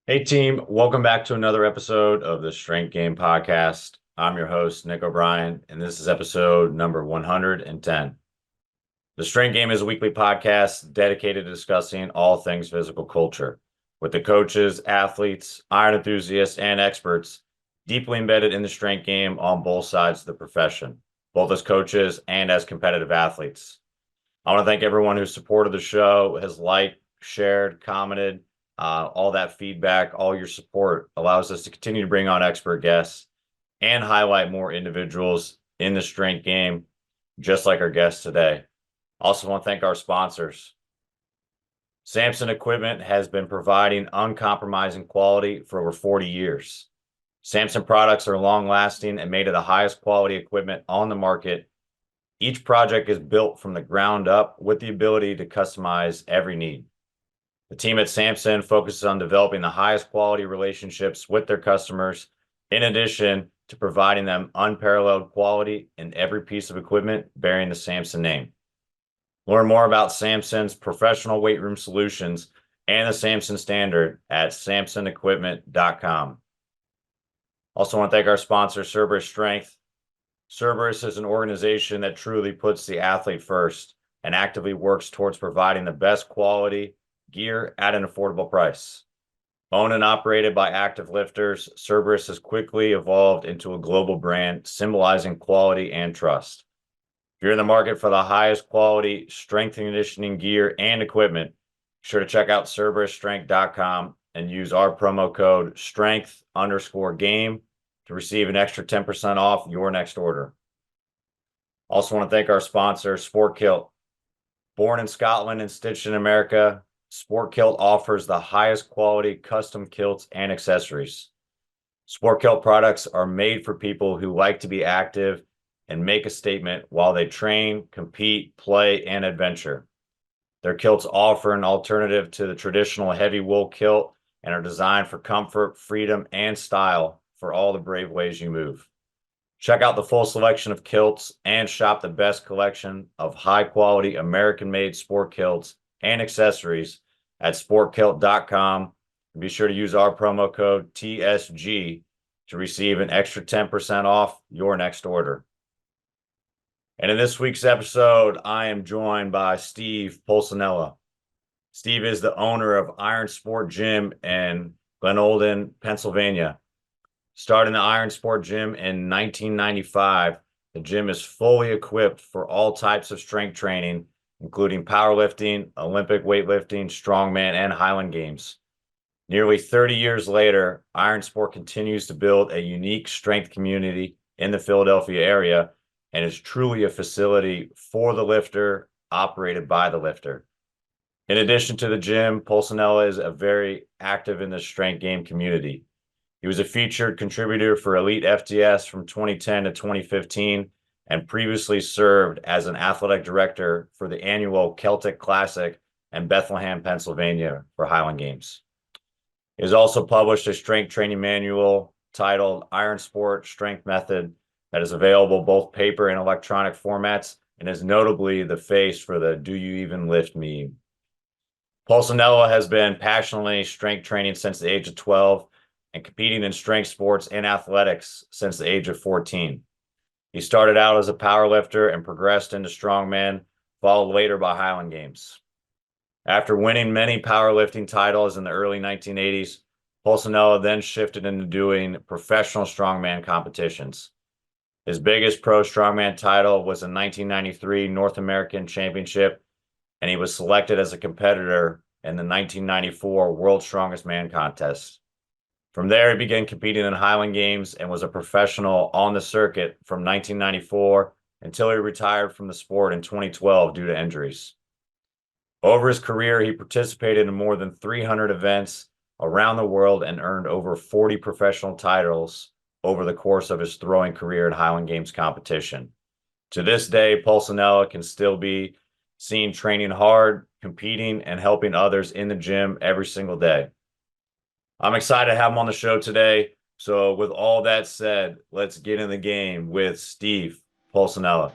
Hey team, welcome back to another episode of the Strength Game Podcast. I'm your host, Nick O'Brien, and this is episode number 110. The Strength Game is a weekly podcast dedicated to discussing all things physical culture with the coaches, athletes, iron enthusiasts, and experts deeply embedded in the strength game on both sides of the profession, both as coaches and as competitive athletes. I want to thank everyone who supported the show, has liked, shared, commented. All that feedback, all your support allows us to continue to bring on expert guests and highlight more individuals in the strength game, just like our guest today. Also want to thank our sponsors. Samson Equipment has been providing uncompromising quality for over 40 years. Samson products are long-lasting and made of the highest quality equipment on the market. Each project is built from the ground up with the ability to customize every need. The team at Samson focuses on developing the highest quality relationships with their customers, in addition to providing them unparalleled quality in every piece of equipment bearing the Samson name. Learn more about Samson's professional weight room solutions and the Samson standard at samsonequipment.com. Also want to thank our sponsor, Cerberus Strength. Cerberus is an organization that truly puts the athlete first and actively works towards providing the best quality gear at an affordable price. Owned and operated by active lifters, Cerberus has quickly evolved into a global brand symbolizing quality and trust. If you're in the market for the highest quality strength and conditioning gear and equipment, be sure to check out CerberusStrength.com and use our promo code STRENGTH_GAME to receive an extra 10% off your next order. Also want to thank our sponsor, Sport Kilt. Born in Scotland and stitched in America, Sport Kilt offers the highest quality custom kilts and accessories. Sport Kilt products are made for people who like to be active and make a statement while they train, compete, play, and adventure. Their kilts offer an alternative to the traditional heavy wool kilt and are designed for comfort, freedom, and style for all the brave ways you move. Check out the full selection of kilts and shop the best collection of high-quality American-made sport kilts and accessories at sportkilt.com. Be sure to use our promo code TSG to receive an extra 10% off your next order. And in this week's episode, I am joined by Steve Pulcinella. Steve is the owner of Iron Sport Gym in Glenolden, Pennsylvania. Starting the Iron Sport Gym in 1995, the gym is fully equipped for all types of strength training, including powerlifting, Olympic weightlifting, strongman, and Highland Games. Nearly 30 years later, Iron Sport continues to build a unique strength community in the Philadelphia area and is truly a facility for the lifter, operated by the lifter. In addition to the gym, Pulcinella is very active in the strength game community. He was a featured contributor for EliteFTS from 2010 to 2015 and previously served as an athletic director for the annual Celtic Classic in Bethlehem, Pennsylvania for Highland Games. He has also published a strength training manual titled Iron Sport Strength Method that is available both paper and electronic formats and is notably the face for the Do You Even Lift meme. Pulcinella has been passionately strength training since the age of 12 and competing in strength sports and athletics since the age of 14. He started out as a powerlifter and progressed into strongman, followed later by Highland Games. After winning many powerlifting titles in the early 1980s, Pulcinella then shifted into doing professional strongman competitions. His biggest pro strongman title was a 1993 North American Championship, and he was selected as a competitor in the 1994 World's Strongest Man contest. From there, he began competing in Highland Games and was a professional on the circuit from 1994 until he retired from the sport in 2012 due to injuries. Over his career, he participated in more than 300 events around the world and earned over 40 professional titles over the course of his throwing career in Highland Games competition. To this day, Pulcinella can still be seen training hard, competing, and helping others in the gym every single day. I'm excited to have him on the show today. So with all that said, let's get in the game with Steve Pulcinella.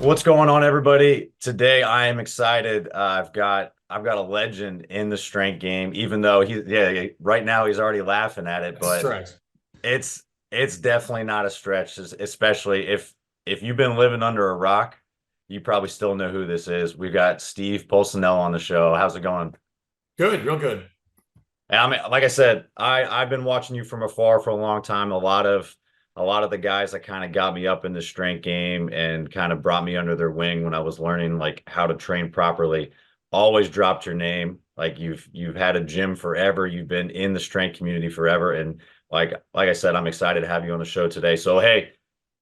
What's going on, everybody? Today I am excited. I've got a legend in the strength game, even though right now he's already laughing at it, That's a but stretch. it's it's definitely not a stretch, especially if you've been living under a rock, you probably still know who this is. We've got Steve Pulcinella on the show. How's it going? Good, real good. And I mean, like I said, I've been watching you from afar for a long time. A lot of the guys that kind of got me up in the strength game and kind of brought me under their wing when I was learning like how to train properly, always dropped your name. Like you've had a gym forever. You've been in the strength community forever. And like I said, I'm excited to have you on the show today. So hey,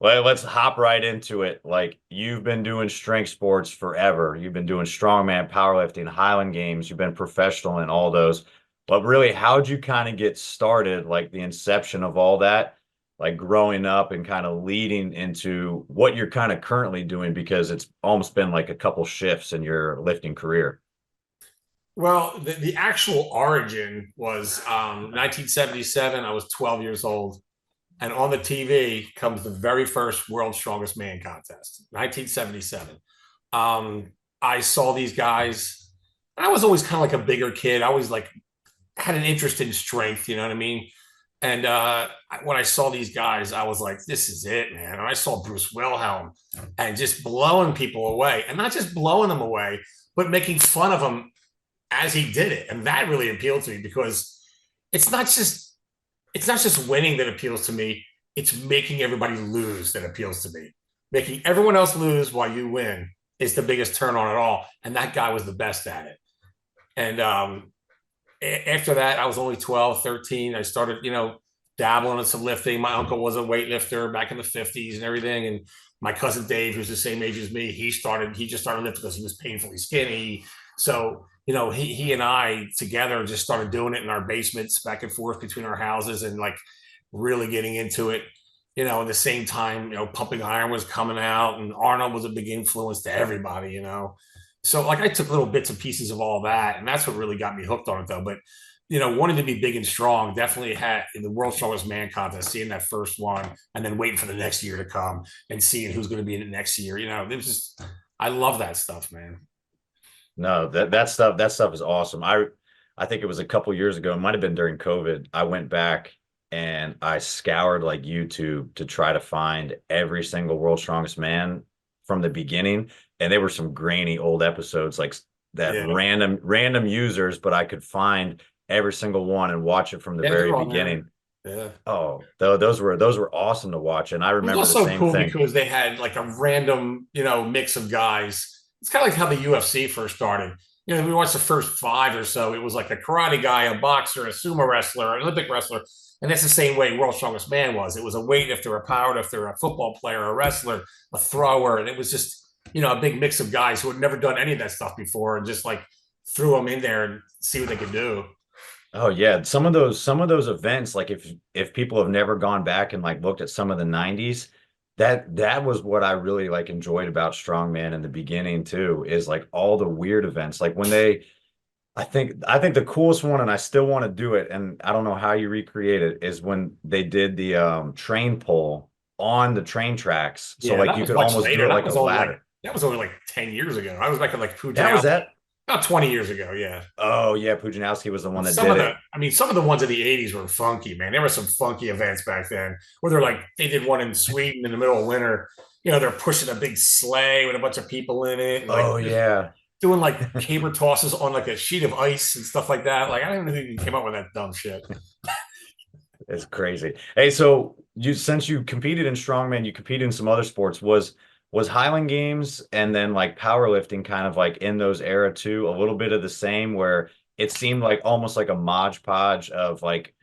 let's hop right into it. Like you've been doing strength sports forever. You've been doing strongman, powerlifting, Highland Games. You've been professional in all those. But really, how'd you kind of get started, like the inception of all that, like growing up and kind of leading into what you're kind of currently doing because it's almost been like a couple shifts in your lifting career. Well, the actual origin was 1977. I was 12 years old. And on the TV comes the very first World's Strongest Man contest, 1977. I saw these guys. I was always kind of like a bigger kid. I always like had an interest in strength, you know what I mean? And when I saw these guys, I was like, this is it, man. And I saw Bruce Wilhelm and just blowing people away, and not just blowing them away, but making fun of them as he did it. And that really appealed to me because it's not just it's not just winning that appeals to me. It's making everybody lose that appeals to me. Making everyone else lose while you win is the biggest turn on it all. And that guy was the best at it. And after that, I was only 12, 13. I started, dabbling in some lifting. My uncle was a weightlifter back in the 50s and everything. And my cousin Dave, who's the same age as me, he just started lifting because he was painfully skinny. So, he and I together just started doing it in our basements back and forth between our houses and like really getting into it. At the same time, pumping iron was coming out and Arnold was a big influence to everybody. So like I took little bits and pieces of all that, and that's what really got me hooked on it though. But wanting to be big and strong definitely had in the World's Strongest Man contest, seeing that first one and then waiting for the next year to come and seeing who's going to be in it next year. It was just I love that stuff, man. No, that stuff is awesome. I think it was a couple years ago, it might have been during COVID. I went back and I scoured like YouTube to try to find every single World's Strongest Man from the beginning. And there were some grainy old episodes like that Yeah, random users, but I could find every single one and watch it from the yeah, very they're on there. beginning. Yeah. Oh, those were awesome to watch. And I It was remember the also same cool thing. because they had like a random, mix of guys. It's kind of like how the UFC first started. We watched the first five or so. It was like a karate guy, a boxer, a sumo wrestler, an Olympic wrestler. And that's the same way World's Strongest Man was. It was a weightlifter, a powerlifter, a football player, a wrestler, a thrower. And it was just, a big mix of guys who had never done any of that stuff before and just like threw them in there and see what they could do. Oh yeah, some of those events, like if people have never gone back and like looked at some of the 90s, that was what I really like enjoyed about Strongman in the beginning too, is like all the weird events. Like when I think the coolest one, and I still want to do it, and I don't know how you recreate it, is when they did the train pull on the train tracks. So Yeah, like that you was could much almost do later. it like a ladder. That was only like 10 years ago. I was back in like That was Pujanowski, that. about 20 years ago. Yeah. Oh yeah, Pujanowski was the one that Some did of it. some of the ones in the 80s were funky, man. There were some funky events back then where they did one in Sweden in the middle of winter. They're pushing a big sleigh with a bunch of people in it and like Oh just yeah. doing like caber tosses on like a sheet of ice and stuff like that. Like, I don't even know who even came up with that dumb shit. It's crazy. Hey, so since you competed in strongman, you competed in some other sports. Was Highland Games and then like powerlifting kind of like in those era too, a little bit of the same where it seemed like almost like a modge podge of like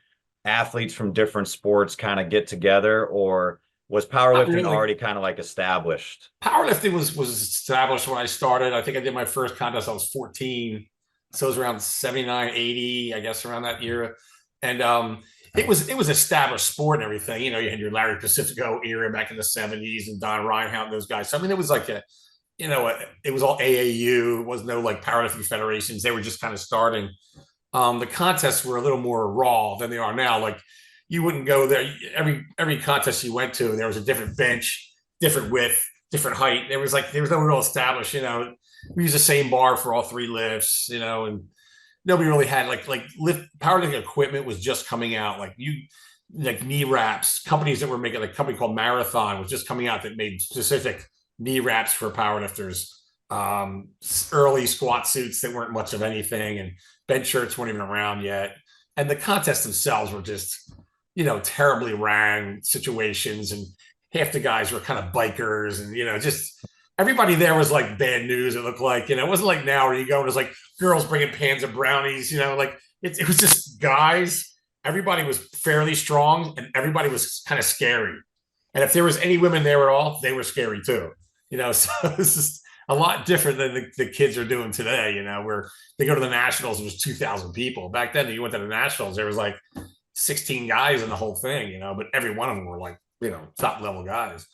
athletes from different sports kind of get together, or was Not powerlifting really. already kind of like established? Powerlifting was established when I started. I think I did my first contest. I was 14. So it was around 79, 80, I guess, around that year. And it was established sport and everything. You had your Larry Pacifico era back in the 70s and Don Reinhardt and those guys. So I mean, it was like it was all AAU. It was no like powerlifting federations. They were just kind of starting. The contests were a little more raw than they are now. Like you wouldn't go there every contest you went to. There was a different bench, different width, different height. There was no real established, we use the same bar for all three lifts, and nobody really had like lift powerlifting equipment was just coming out. Like knee wraps, companies that were making, like a company called Marathon was just coming out that made specific knee wraps for powerlifters. Early squat suits that weren't much of anything, and bench shirts weren't even around yet. And the contests themselves were just, terribly ran situations, and half the guys were kind of bikers, and just everybody there was like bad news. It looked like, it wasn't like now where you go and there's like girls bringing pans of brownies, like it was just guys. Everybody was fairly strong, and everybody was kind of scary. And if there was any women there at all, they were scary too. So it's just a lot different than the kids are doing today, where they go to the nationals, and there's 2,000 people. Back then, you went to the nationals, there was like 16 guys in the whole thing, but every one of them were like, top level guys.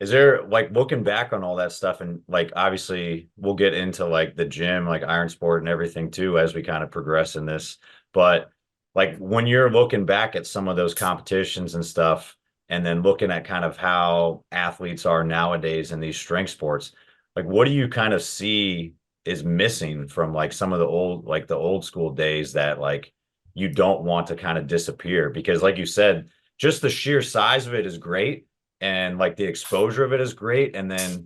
Is there, like, looking back on all that stuff, and like obviously we'll get into like the gym, like Iron Sport and everything too, as we kind of progress in this, but like when you're looking back at some of those competitions and stuff, and then looking at kind of how athletes are nowadays in these strength sports, like what do you kind of see is missing from like some of the old school days that like you don't want to kind of disappear? Because like you said, just the sheer size of it is great, and like the exposure of it is great,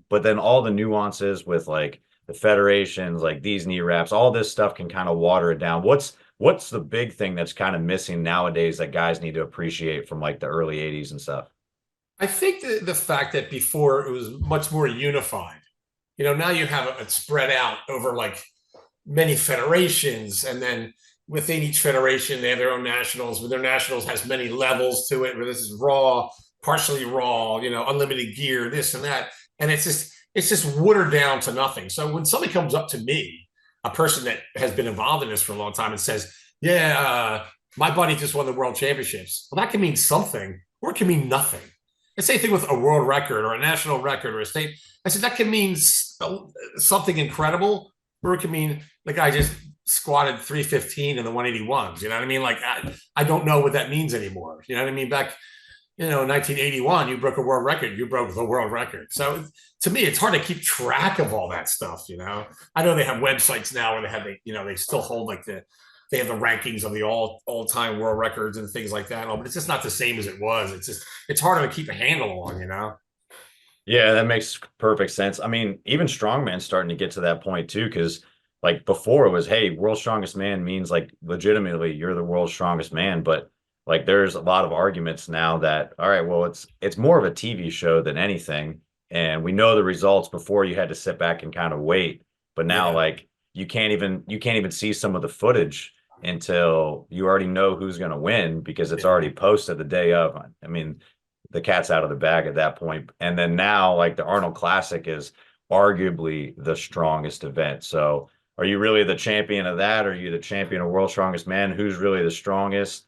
but then all the nuances with like the federations, like these knee wraps, all this stuff can kind of water it down. What's the big thing that's kind of missing nowadays that guys need to appreciate from like the early 80s and stuff? I think the fact that before it was much more unified. Now you have it spread out over like many federations, and then within each federation they have their own nationals, but their nationals has many levels to it, where this is raw, partially raw, unlimited gear, this and that. And it's just watered down to nothing. So when somebody comes up to me, a person that has been involved in this for a long time, and says, yeah, my buddy just won the world championships. Well, that can mean something, or it can mean nothing. The same thing with a world record or a national record or a state. I said, that can mean something incredible, or it can mean the guy just squatted 315 in the 181s. You know what I mean? Like, I don't know what that means anymore. You know what I mean? Back, in 1981, you broke a world record. You broke the world record. So to me, it's hard to keep track of all that stuff. I know they have websites now where they still hold they have the rankings of the all-time world records and things like that. But it's just not the same as it was. It's harder to keep a handle on. Yeah, that makes perfect sense. I mean, even strongman's starting to get to that point too, because like before it was, hey, world's strongest man means like legitimately you're the world's strongest man. But like there's a lot of arguments now that, all right, well, it's more of a TV show than anything. And we know the results before you had to sit back and kind of wait. But now like you can't even see some of the footage until you already know who's going to win, because it's already posted the day of. I mean, the cat's out of the bag at that point. And then now like the Arnold Classic is arguably the strongest event. So are you really the champion of that? Or are you the champion of world's strongest man? Who's really the strongest?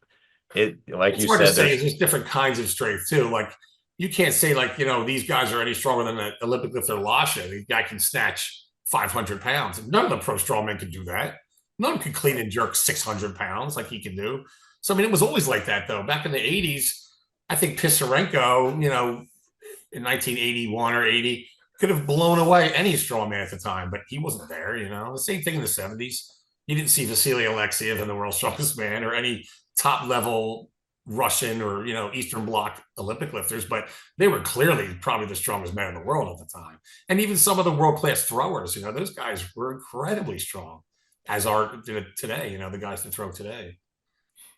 Like it's you hard said, to say. There's different kinds of strength too. Like you can't say like, these guys are any stronger than the Olympic lifter Lasha. The guy can snatch 500 pounds. None of the pro strongmen can do that. None of them can clean and jerk 600 pounds like he can do. So, I mean, it was always like that though. Back in the 80s, I think Pisarenko, in 1981 or 80, could have blown away any strongman at the time, but he wasn't there, The same thing in the 70s. You didn't see Vasily Alexiev in the world's strongest man, or any top level Russian or, Eastern Bloc Olympic lifters, but they were clearly probably the strongest men in the world at the time. And even some of the world-class throwers, those guys were incredibly strong, as are today, the guys that throw today.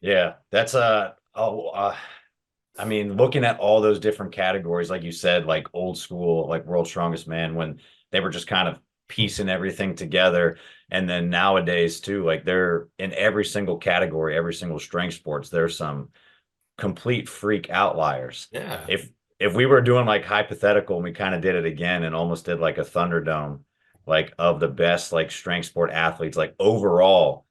Yeah, that's I mean, looking at all those different categories, like you said, like old school, like world's strongest man, when they were just kind of piecing everything together. And then nowadays too, like they're in every single category, every single strength sports, there's some complete freak outliers. Yeah. If we were doing like hypothetical, and we kind of did it again and almost did like a Thunderdome, like of the best like strength sport athletes, like overall,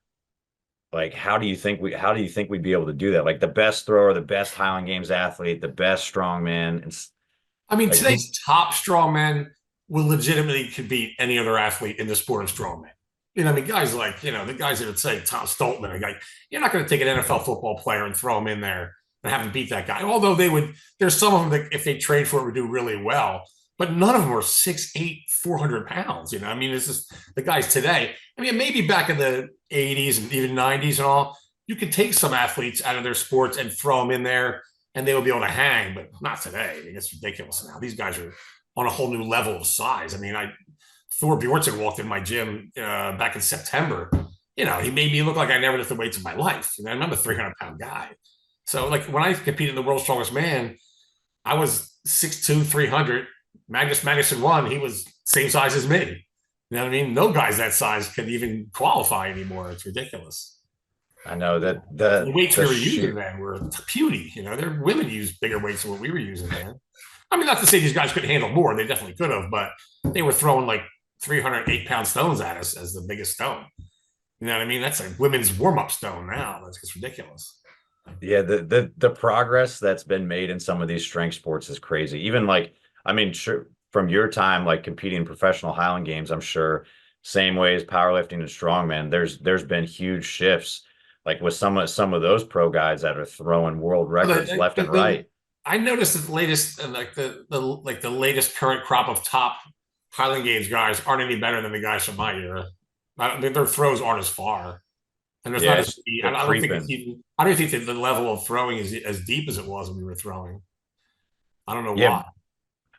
like how do you think we'd be able to do that? Like the best thrower, the best Highland Games athlete, the best strongman. And I mean, like, today's top strongman will legitimately could beat any other athlete in the sport of strongman. I mean, guys like, the guys that would say Tom Stoltman, like, you're not going to take an NFL football player and throw him in there and have him beat that guy. Although there's some of them that if they trade for it would do really well. but none of them were 6'8", 400 pounds. I mean, it's just the guys today. I mean, maybe back in the 80s and even 90s and all, you could take some athletes out of their sports and throw them in there and they would be able to hang, but not today. I mean, it's ridiculous now. These guys are on a whole new level of size. I mean, Thor Bjornsson walked in my gym back in September. He made me look like I never lifted weights in my life. I'm a 300-pound guy. So, like, when I competed in the World's Strongest Man, I was 6'2", 300. Magnus Magnusson won. He was same size as me. You know what I mean? No guys that size could even qualify anymore. It's ridiculous. I know that the weights we were using then were puny. Their women used bigger weights than what we were using then. I mean, not to say these guys couldn't handle more. They definitely could have, but they were throwing like 308-pound stones at us as the biggest stone. You know what I mean? That's a women's warm-up stone now. That's just ridiculous. Yeah, the progress that's been made in some of these strength sports is crazy. Even like, I mean, sure, from your time, like competing in professional Highland Games, I'm sure same way as powerlifting and strongman, there's been huge shifts, like with some of those pro guys that are throwing world records left and right. I noticed that the latest, like the latest current crop of top Highland Games guys aren't any better than the guys from my era. I mean, their throws aren't as far, and there's not as deep. I don't think the level of throwing is as deep as it was when we were throwing. I don't know why.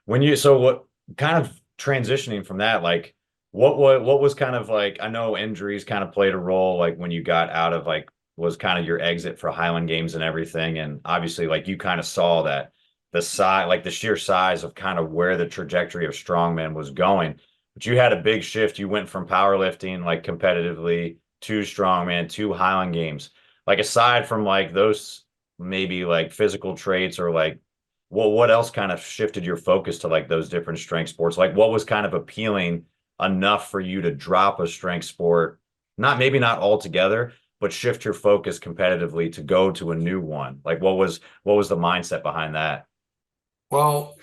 What kind of transitioning from that, like what was kind of like, I know injuries kind of played a role, like when you got out of like, was kind of your exit for Highland Games and everything. And obviously like you kind of saw that the size, like the sheer size of kind of where the trajectory of strongman was going, but you had a big shift. You went from powerlifting, like competitively, to strongman, to Highland Games. Like aside from like those maybe like physical traits, or like what else kind of shifted your focus to like those different strength sports? Like what was kind of appealing enough for you to drop a strength sport, maybe not altogether, but shift your focus competitively to go to a new one? Like what was the mindset behind that? Well,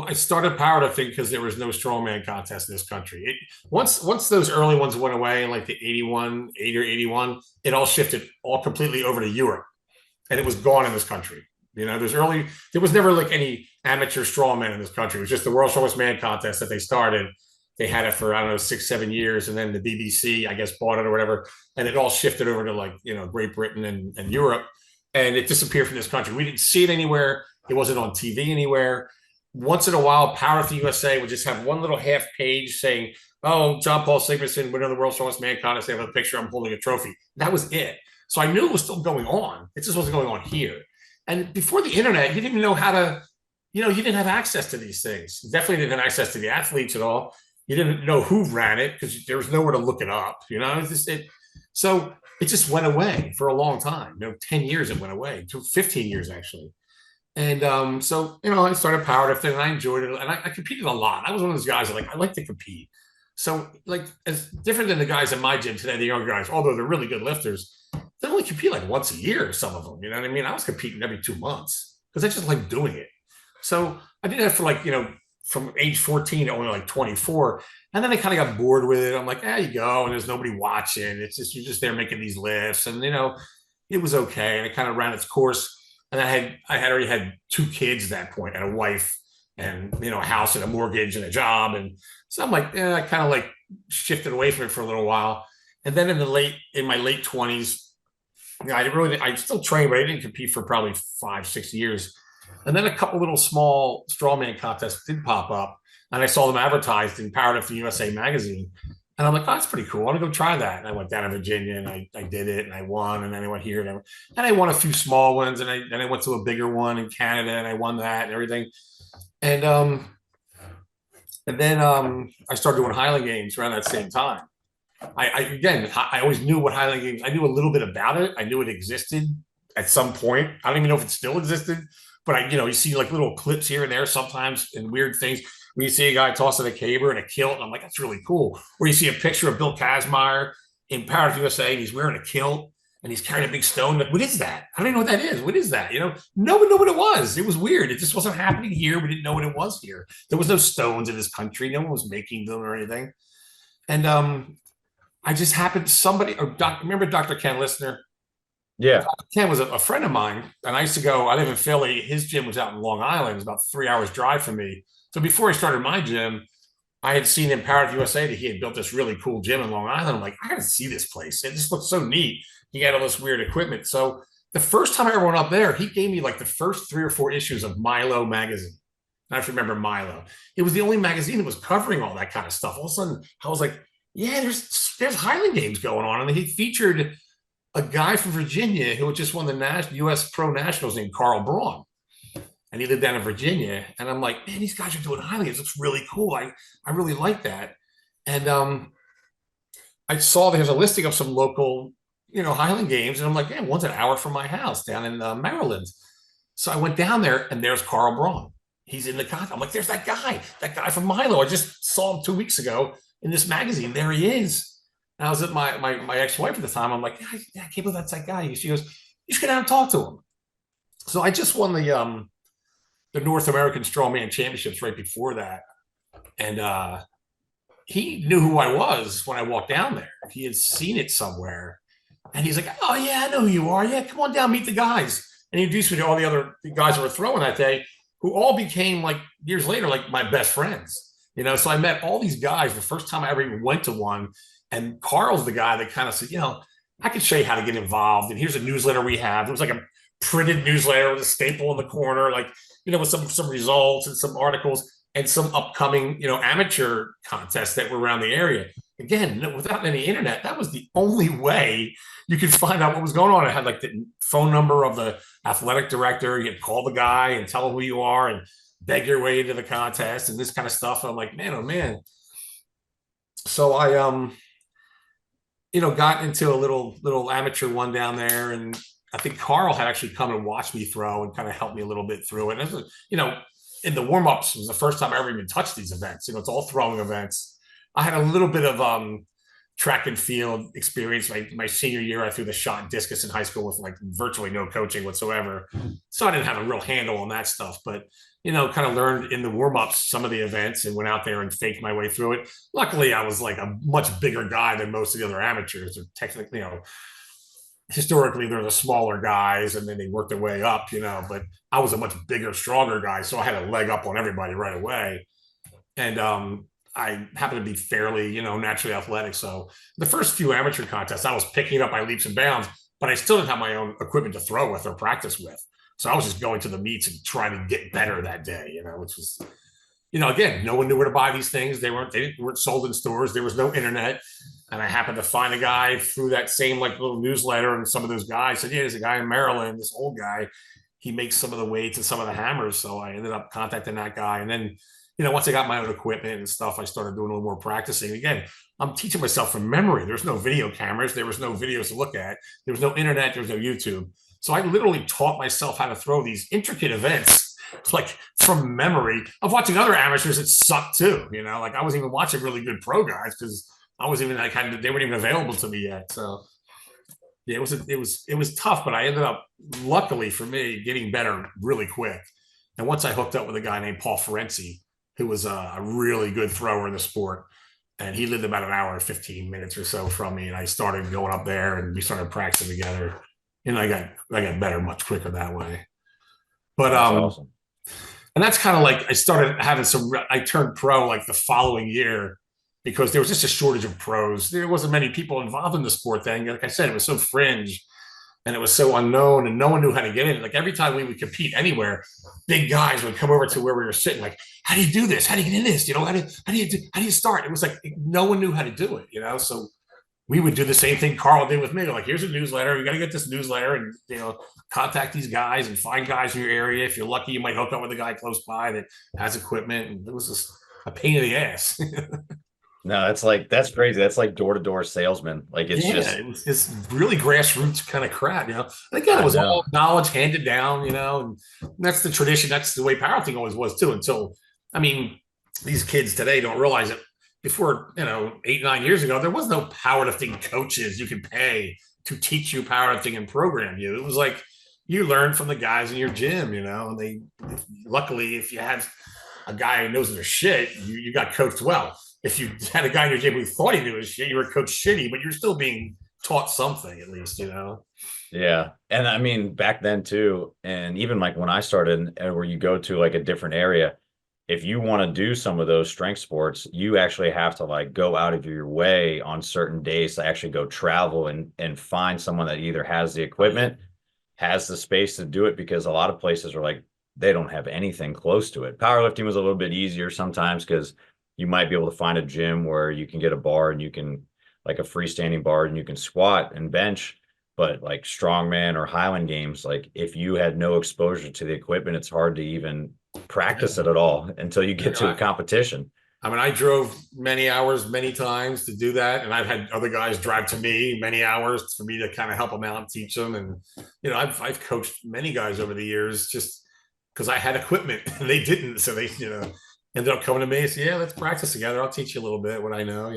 I started powerlifting because there was no strongman contest in this country. Once those early ones went away, like the 80 or 81, it all shifted all completely over to Europe, and it was gone in this country. There was never like any amateur strongman in this country. It was just the World's Strongest Man contest that they started. They had it for, I don't know, 6-7 years, and then the BBC, I guess, bought it or whatever, and it all shifted over to like Great Britain and Europe, and it disappeared from this country. We didn't see it anywhere. It wasn't on TV anywhere. Once in a while, Powerlifting USA would just have one little half page saying, "Oh, John Paul Sigmarsson, winner of the World's Strongest Man contest." They have a picture. I'm holding a trophy. That was it. So I knew it was still going on. It just wasn't going on here. And before the internet, you didn't even know how to, you didn't have access to these things. You definitely didn't have access to the athletes at all. You didn't know who ran it because there was nowhere to look it up. So it just went away for a long time. 10 years it went away, 15 years actually. And so I started powerlifting and I enjoyed it, and I competed a lot. I was one of those guys that I like to compete. So like, as different than the guys in my gym today, the younger guys, although they're really good lifters, they only compete like once a year, some of them. You know what I mean? I was competing every 2 months because I just like doing it. So I did that for like, from age 14 to only like 24. And then I kind of got bored with it. I'm like, there you go. And there's nobody watching. It's just, you're just there making these lifts. And, it was okay. And it kind of ran its course. And I had already had 2 kids at that point, and a wife, and, a house and a mortgage and a job. And so I'm like, I kind of like shifted away from it for a little while. And then in my late 20s, I still trained, but I didn't compete for probably 5-6 years. And then a couple little small strongman contests did pop up, and I saw them advertised in Powerlifting USA magazine. And I'm like, oh, that's pretty cool. I want to go try that. And I went down to Virginia and I did it, and I won. And then I went here and I won a few small ones. And I went to a bigger one in Canada and I won that and everything. And then I started doing Highland Games around that same time. I always knew what Highland Games, I knew a little bit about it. I knew it existed at some point. I don't even know if it still existed, but you see like little clips here and there sometimes and weird things. When you see a guy tossing a caber and a kilt, and I'm like, that's really cool. Or you see a picture of Bill Kazmaier in Powerlifting USA, and he's wearing a kilt and he's carrying a big stone. Like, what is that? I don't even know what that is. What is that? No one knew what it was. It was weird. It just wasn't happening here. We didn't know what it was here. There was no stones in this country. No one was making them or anything. And I just happened, remember Dr. Ken Listener? Yeah. Ken was a friend of mine, and I used to go, I live in Philly. His gym was out in Long Island. It was about 3 hours drive from me. So before I started my gym, I had seen in Power USA that he had built this really cool gym in Long Island. I'm like, I got to see this place. It just looks so neat. He had all this weird equipment. So the first time I ever went up there, he gave me like the first 3 or 4 issues of Milo magazine. I have to remember Milo. It was the only magazine that was covering all that kind of stuff. All of a sudden, I was like, yeah, there's Highland Games going on. And he featured a guy from Virginia who had just won the U.S. Pro Nationals named Carl Braun. And he lived down in Virginia. And I'm like, man, these guys are doing Highland Games. It looks really cool. I really like that. And I saw there's a listing of some local, Highland Games. And I'm like, man, one's an hour from my house down in Maryland. So I went down there and there's Carl Braun. He's in the contest. I'm like, there's that guy from Milo. I just saw him 2 weeks ago in this magazine. There he is. And I was at my ex-wife at the time. I'm like, I can't believe that's that guy. She goes, you should get out and talk to him. So I just won the North American Strongman Championships right before that. And he knew who I was when I walked down there. He had seen it somewhere. And he's like, oh, yeah, I know who you are. Yeah, come on down, meet the guys. And he introduced me to all the other guys that were throwing that day, who all became, like, years later, like my best friends. So I met all these guys the first time I ever even went to one. And Carl's the guy that kind of said, I can show you how to get involved. And here's a newsletter we have. It was like a printed newsletter with a staple in the corner, like, with some results and some articles and some upcoming, amateur contests that were around the area. Again, without any internet, that was the only way you could find out what was going on. It had like the phone number of the athletic director. You could call the guy and tell him who you are and beg your way into the contest and this kind of stuff. And I'm like, man, oh man. So I, got into a little amateur one down there, and I think Carl had actually come and watched me throw and kind of helped me a little bit through it. And, in the warm-ups was the first time I ever even touched these events. It's all throwing events. I had a little bit of track and field experience. My senior year, I threw the shot and discus in high school with like virtually no coaching whatsoever. So I didn't have a real handle on that stuff, but, kind of learned in the warm-ups some of the events and went out there and faked my way through it. Luckily, I was like a much bigger guy than most of the other amateurs. Or technically, historically they're the smaller guys and then they work their way up, but I was a much bigger, stronger guy. So I had a leg up on everybody right away. And I happened to be fairly, naturally athletic. So the first few amateur contests, I was picking it up by leaps and bounds, but I still didn't have my own equipment to throw with or practice with. So I was just going to the meets and trying to get better that day, which was, again, no one knew where to buy these things. They weren't sold in stores. There was no internet. And I happened to find a guy through that same like little newsletter, and some of those guys said, yeah, there's a guy in Maryland, this old guy, he makes some of the weights and some of the hammers. So I ended up contacting that guy. And then, once I got my own equipment and stuff, I started doing a little more practicing. Again, I'm teaching myself from memory. There's no video cameras. There was no videos to look at. There was no internet. There was no YouTube. So I literally taught myself how to throw these intricate events, like from memory of watching other amateurs that sucked too. Like I wasn't even watching really good pro guys because I was even like they weren't even available to me yet. So yeah, it was tough, but I ended up, luckily for me, getting better really quick. And once I hooked up with a guy named Paul Ferenci, who was a really good thrower in the sport, and he lived about an hour and 15 minutes or so from me, and I started going up there and we started practicing together. And I got better much quicker that way. But that's awesome. And that's kind of like I started having I turned pro like the following year because there was just a shortage of pros. There wasn't many people involved in the sport then. Like I said, it was so fringe and it was so unknown and no one knew how to get in. Like every time we would compete anywhere, big guys would come over to where we were sitting. Like, how do you do this? How do you get in this? How do you start? It was like no one knew how to do it. So we would do the same thing Carl did with me. Like, here's a newsletter. You got to get this newsletter and, contact these guys and find guys in your area. If you're lucky, you might hook up with a guy close by that has equipment. And it was just a pain in the ass. No, that's crazy. That's like door-to-door salesman. Like it's really grassroots kind of crap, And again, it was all knowledge handed down, and that's the tradition. That's the way powerlifting always was too. Until, these kids today don't realize it. Before, 8-9 years ago, there was no powerlifting coaches you could pay to teach you powerlifting and program you. It was like you learn from the guys in your gym, and luckily, if you had a guy who knows their shit, you got coached well. If you had a guy in your gym who thought he knew his shit, you were coached shitty, but you're still being taught something at least, Yeah. And back then too, and even like when I started, where you go to like a different area, if you want to do some of those strength sports, you actually have to like go out of your way on certain days to actually go travel and find someone that either has the equipment, has the space to do it, because a lot of places are like they don't have anything close to it. Powerlifting was a little bit easier sometimes because you might be able to find a gym where you can get a bar and you can like a freestanding bar and you can squat and bench. But like strongman or Highland Games, like if you had no exposure to the equipment, it's hard to even practice it at all until you get to a competition. I mean, I drove many hours, many times to do that. And I've had other guys drive to me many hours for me to kind of help them out and teach them. And, I've coached many guys over the years just because I had equipment and they didn't. So they, ended up coming to me and say, yeah, let's practice together. I'll teach you a little bit what I know.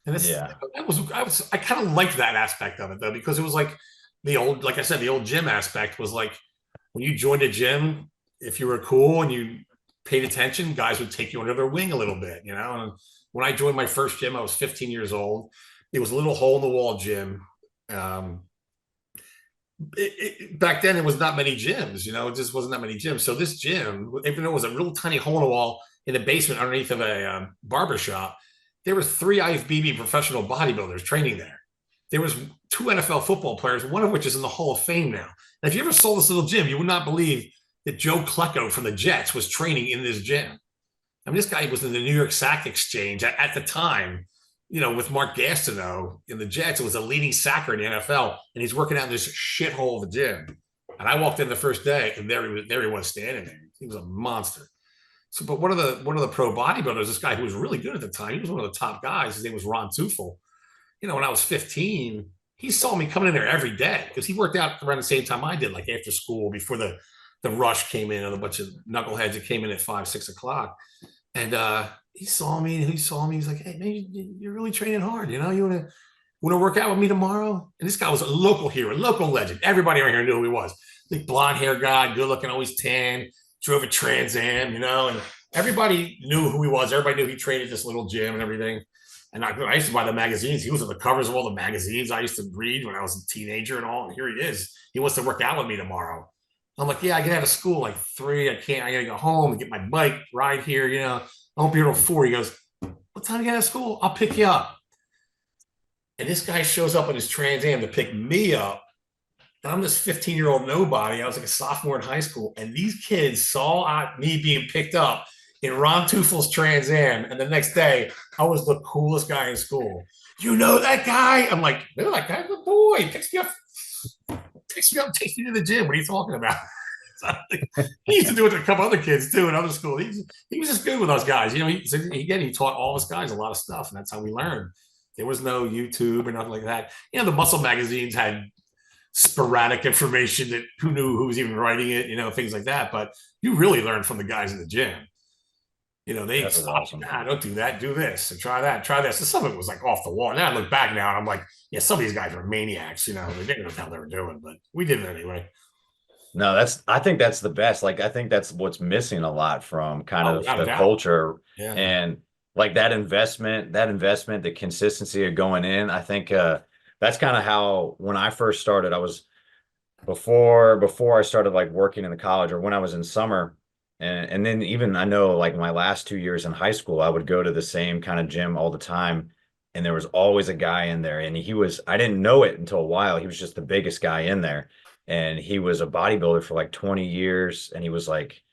And this, Yeah. I kind of liked that aspect of it though, because it was like like I said, the old gym aspect was like when you joined a gym, if you were cool and you paid attention, guys would take you under their wing a little bit, And when I joined my first gym, I was 15 years old. It was a little hole in the wall gym. Back then, it was not many gyms, it just wasn't that many gyms. So this gym, even though it was a real tiny hole in the wall in the basement underneath of a barber shop, there were 3 IFBB professional bodybuilders training there. There was 2 NFL football players, one of which is in the Hall of Fame now. And if you ever saw this little gym, you would not believe that Joe Klecko from the Jets was training in this gym. I mean, this guy was in the New York Sack Exchange at the time, with Mark Gastineau in the Jets. It was a leading sacker in the NFL, and he's working out in this shithole of a gym. And I walked in the first day, and there he was standing there. He was a monster. So, but one of the pro bodybuilders, this guy who was really good at the time, he was one of the top guys. His name was Ron Tufel. When I was 15, he saw me coming in there every day because he worked out around the same time I did, like after school, before the rush came in, and a bunch of knuckleheads that came in at 5, 6 o'clock. And he saw me. He's like, hey, man, you're really training hard. You want to work out with me tomorrow? And this guy was a local hero, local legend. Everybody around here knew who he was. Like blonde hair guy, good looking, always tan, drove a Trans Am, and everybody knew who he was. Everybody knew he trained at this little gym and everything. And I used to buy the magazines. He was on the covers of all the magazines I used to read when I was a teenager and all. And here he is. He wants to work out with me tomorrow. I'm like, yeah, I get out of school like 3. I gotta go home and get my bike, ride here, I won't be here till 4. He goes, what time you get out of school? I'll pick you up. And this guy shows up in his Trans Am to pick me up. And I'm this 15-year-old nobody. I was like a sophomore in high school. And these kids saw me being picked up in Ron Tufel's Trans Am. And the next day, I was the coolest guy in school. You know that guy? I'm like, no, that guy's a boy. He picks me up, takes me to the gym. What are you talking about? So, he used to do it to a couple other kids too in other schools. He was just good with us guys. He taught all us guys a lot of stuff, and that's how we learned. There was no YouTube or nothing like that. The muscle magazines had sporadic information that who knew who was even writing it, things like that. But you really learned from the guys in the gym. They stopped. Awesome. Don't do that. Do this and try that. Try this. And some of it was like off the wall. Now I look back now and I'm like, yeah, some of these guys are maniacs. They didn't know what the hell they were doing, but we did it anyway. No, I think that's the best. Like, I think that's what's missing a lot from kind of the culture. Yeah. And like that investment, the consistency of going in. I think that's kind of how, when I first started, I was before I started like working in the college, or when I was in summer. And then even I know like my last 2 years in high school, I would go to the same kind of gym all the time. And there was always a guy in there, and I didn't know it until a while. He was just the biggest guy in there. And he was a bodybuilder for like 20 years. And he was like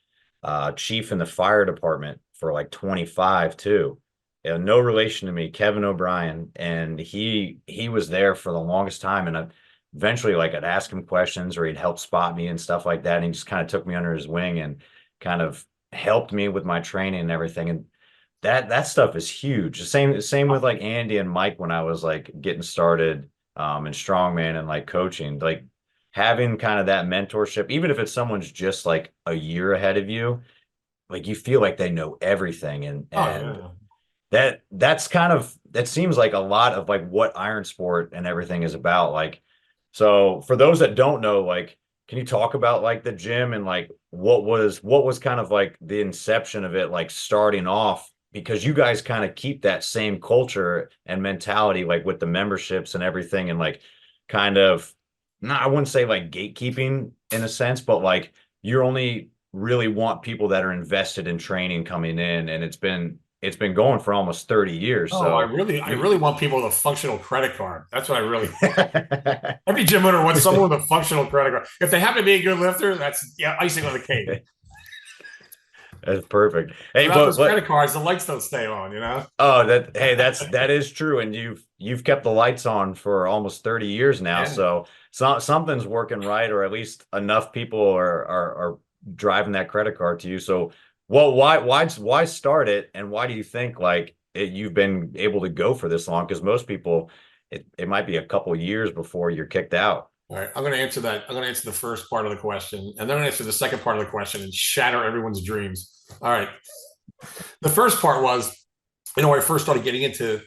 chief in the fire department for like 25 too. And no relation to me, Kevin O'Brien. And he was there for the longest time. And eventually like I'd ask him questions, or he'd help spot me and stuff like that. And he just kind of took me under his wing and kind of helped me with my training and everything. And that stuff is huge. The same with like Andy and Mike when I was like getting started in strongman and like coaching, like having kind of that mentorship, even if it's someone's just like a year ahead of you, like you feel like they know everything. And that seems like a lot of like what Iron Sport and everything is about. Like, so for those that don't know, like, can you talk about like the gym and like what was kind of like the inception of it, like starting off, because you guys kind of keep that same culture and mentality, like with the memberships and everything, and like kind of, no, I wouldn't say like gatekeeping in a sense, but like you're only really want people that are invested in training coming in, and it's been going for almost 30 years. Oh, So I you really want people with a functional credit card. That's what I really want. Every gym owner wants someone with a functional credit card. If they happen to be a good lifter, that's icing on the cake. That's perfect. Hey, Without those but credit cards, the lights don't stay on, you know? oh, that is true, and you've kept the lights on for almost 30 years now, Yeah. so something's working right, or at least enough people are driving that credit card to you. So, well, why start it, and why do you think like you've been able to go for this long? Because most people, it might be a couple years before you're kicked out. All right. I'm going to answer that. I'm going to answer the first part of the question, and then I'm going to answer the second part of the question and shatter everyone's dreams. All right. The first part was, when I first started getting into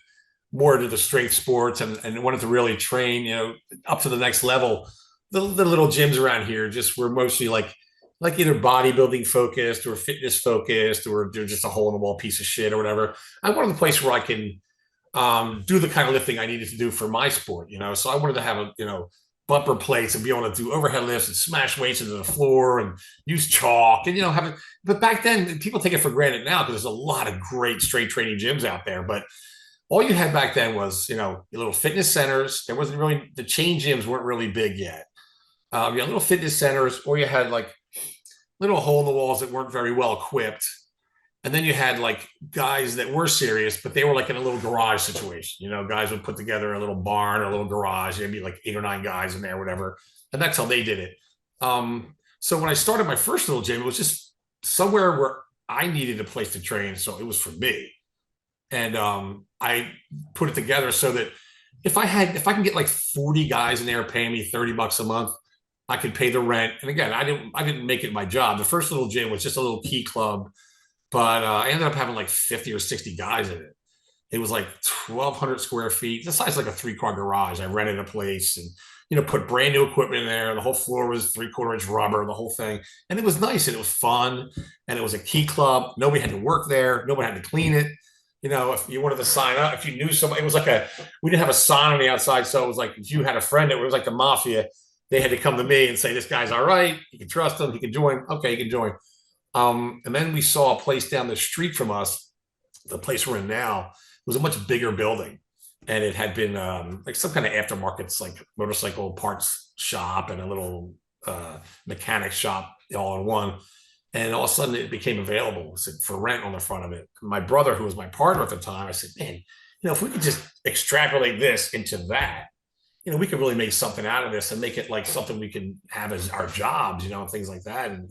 more into the strength sports and wanted to really train, up to the next level. The little gyms around here just were mostly like either bodybuilding focused or fitness focused, or they're just a hole in the wall piece of shit or whatever. I wanted a place where I can do the kind of lifting I needed to do for my sport, So I wanted to have bumper plates and be able to do overhead lifts and smash weights into the floor and use chalk and have it. But back then, people take it for granted now because there's a lot of great strength training gyms out there. But all you had back then was your little fitness centers. There wasn't really, the chain gyms weren't really big yet. You had little fitness centers, or you had like little hole in the walls that weren't very well equipped. And then you had like guys that were serious, but they were like in a little garage situation. Guys would put together a little barn or a little garage. There'd be like 8 or 9 guys in there, whatever. And that's how they did it. So when I started my first little gym, it was just somewhere where I needed a place to train. So it was for me. And I put it together so that if I can get like 40 guys in there paying me $30 a month, I could pay the rent. And again, I didn't make it my job. The first little gym was just a little key club. But I ended up having like 50 or 60 guys in it. It was like 1,200 square feet, the size of like a 3-car garage. I rented a place and, put brand new equipment in there. The whole floor was 3/4 inch rubber, the whole thing. And it was nice and it was fun. And it was a key club. Nobody had to work there. Nobody had to clean it. If you wanted to sign up, if you knew somebody, it was like we didn't have a sign on the outside. So it was like, if you had a friend, it was like the mafia. They had to come to me and say, this guy's all right. You can trust him. He can join. Okay, he can join. And then we saw a place down the street from us, the place we're in now, was a much bigger building. And it had been like some kind of aftermarkets, like motorcycle parts shop and a little mechanic shop all in one. And all of a sudden it became available for rent on the front of it. My brother, who was my partner at the time, I said, man, if we could just extrapolate this into that, we could really make something out of this and make it like something we can have as our jobs, and things like that. And,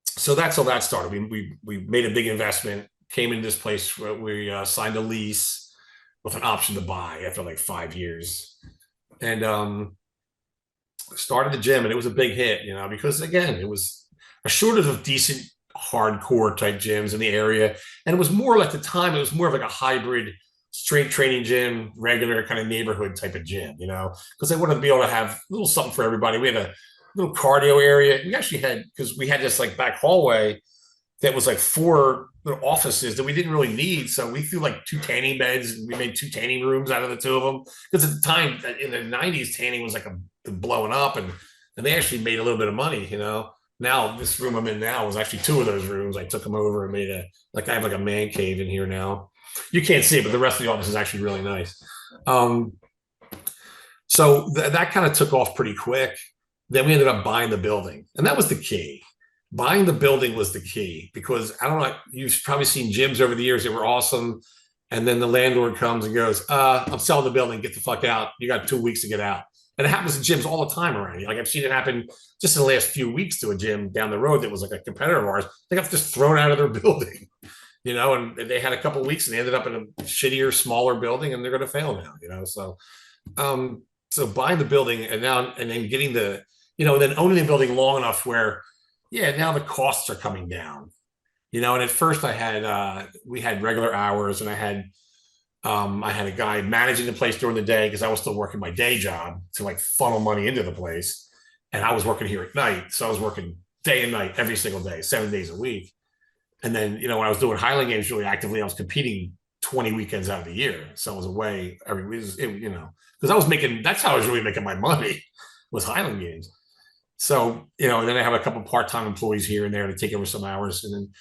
so that's how that started. We made a big investment, came in this place where we signed a lease with an option to buy after like 5 years, and started the gym. And it was a big hit, because again, it was a shortage of decent hardcore type gyms in the area. And it was more like, the time, it was more of like a hybrid strength training gym, regular kind of neighborhood type of gym, because they wanted to be able to have a little something for everybody. We had a little cardio area. We actually had, because we had this like back hallway that was like 4 little offices that we didn't really need. So we threw like 2 tanning beds, and we made 2 tanning rooms out of the 2 of them. Because at the time in the 90s, tanning was like blowing up, and they actually made a little bit of money, Now this room I'm in now was actually 2 of those rooms. I took them over and made I have like a man cave in here now. You can't see it, but the rest of the office is actually really nice. So that kind of took off pretty quick. Then we ended up buying the building, and that was the key. Buying the building was the key, because I don't know, you've probably seen gyms over the years that were awesome, and then the landlord comes and goes, I'm selling the building, get the fuck out. You got 2 weeks to get out. And it happens in gyms all the time around here. Like, I've seen it happen just in the last few weeks to a gym down the road that was like a competitor of ours. They got just thrown out of their building, and they had a couple of weeks and they ended up in a shittier, smaller building, and they're going to fail now, So buying the building and then getting then owning the building long enough where, now the costs are coming down, and at first we had regular hours, and I had a guy managing the place during the day, because I was still working my day job to like funnel money into the place. And I was working here at night. So I was working day and night every single day, 7 days a week. And then, when I was doing Highland Games really actively, I was competing 20 weekends out of the year. So I was away every week, because that's how I was really making my money, was Highland Games. So, then I have a couple part-time employees here and there to take over some hours. And then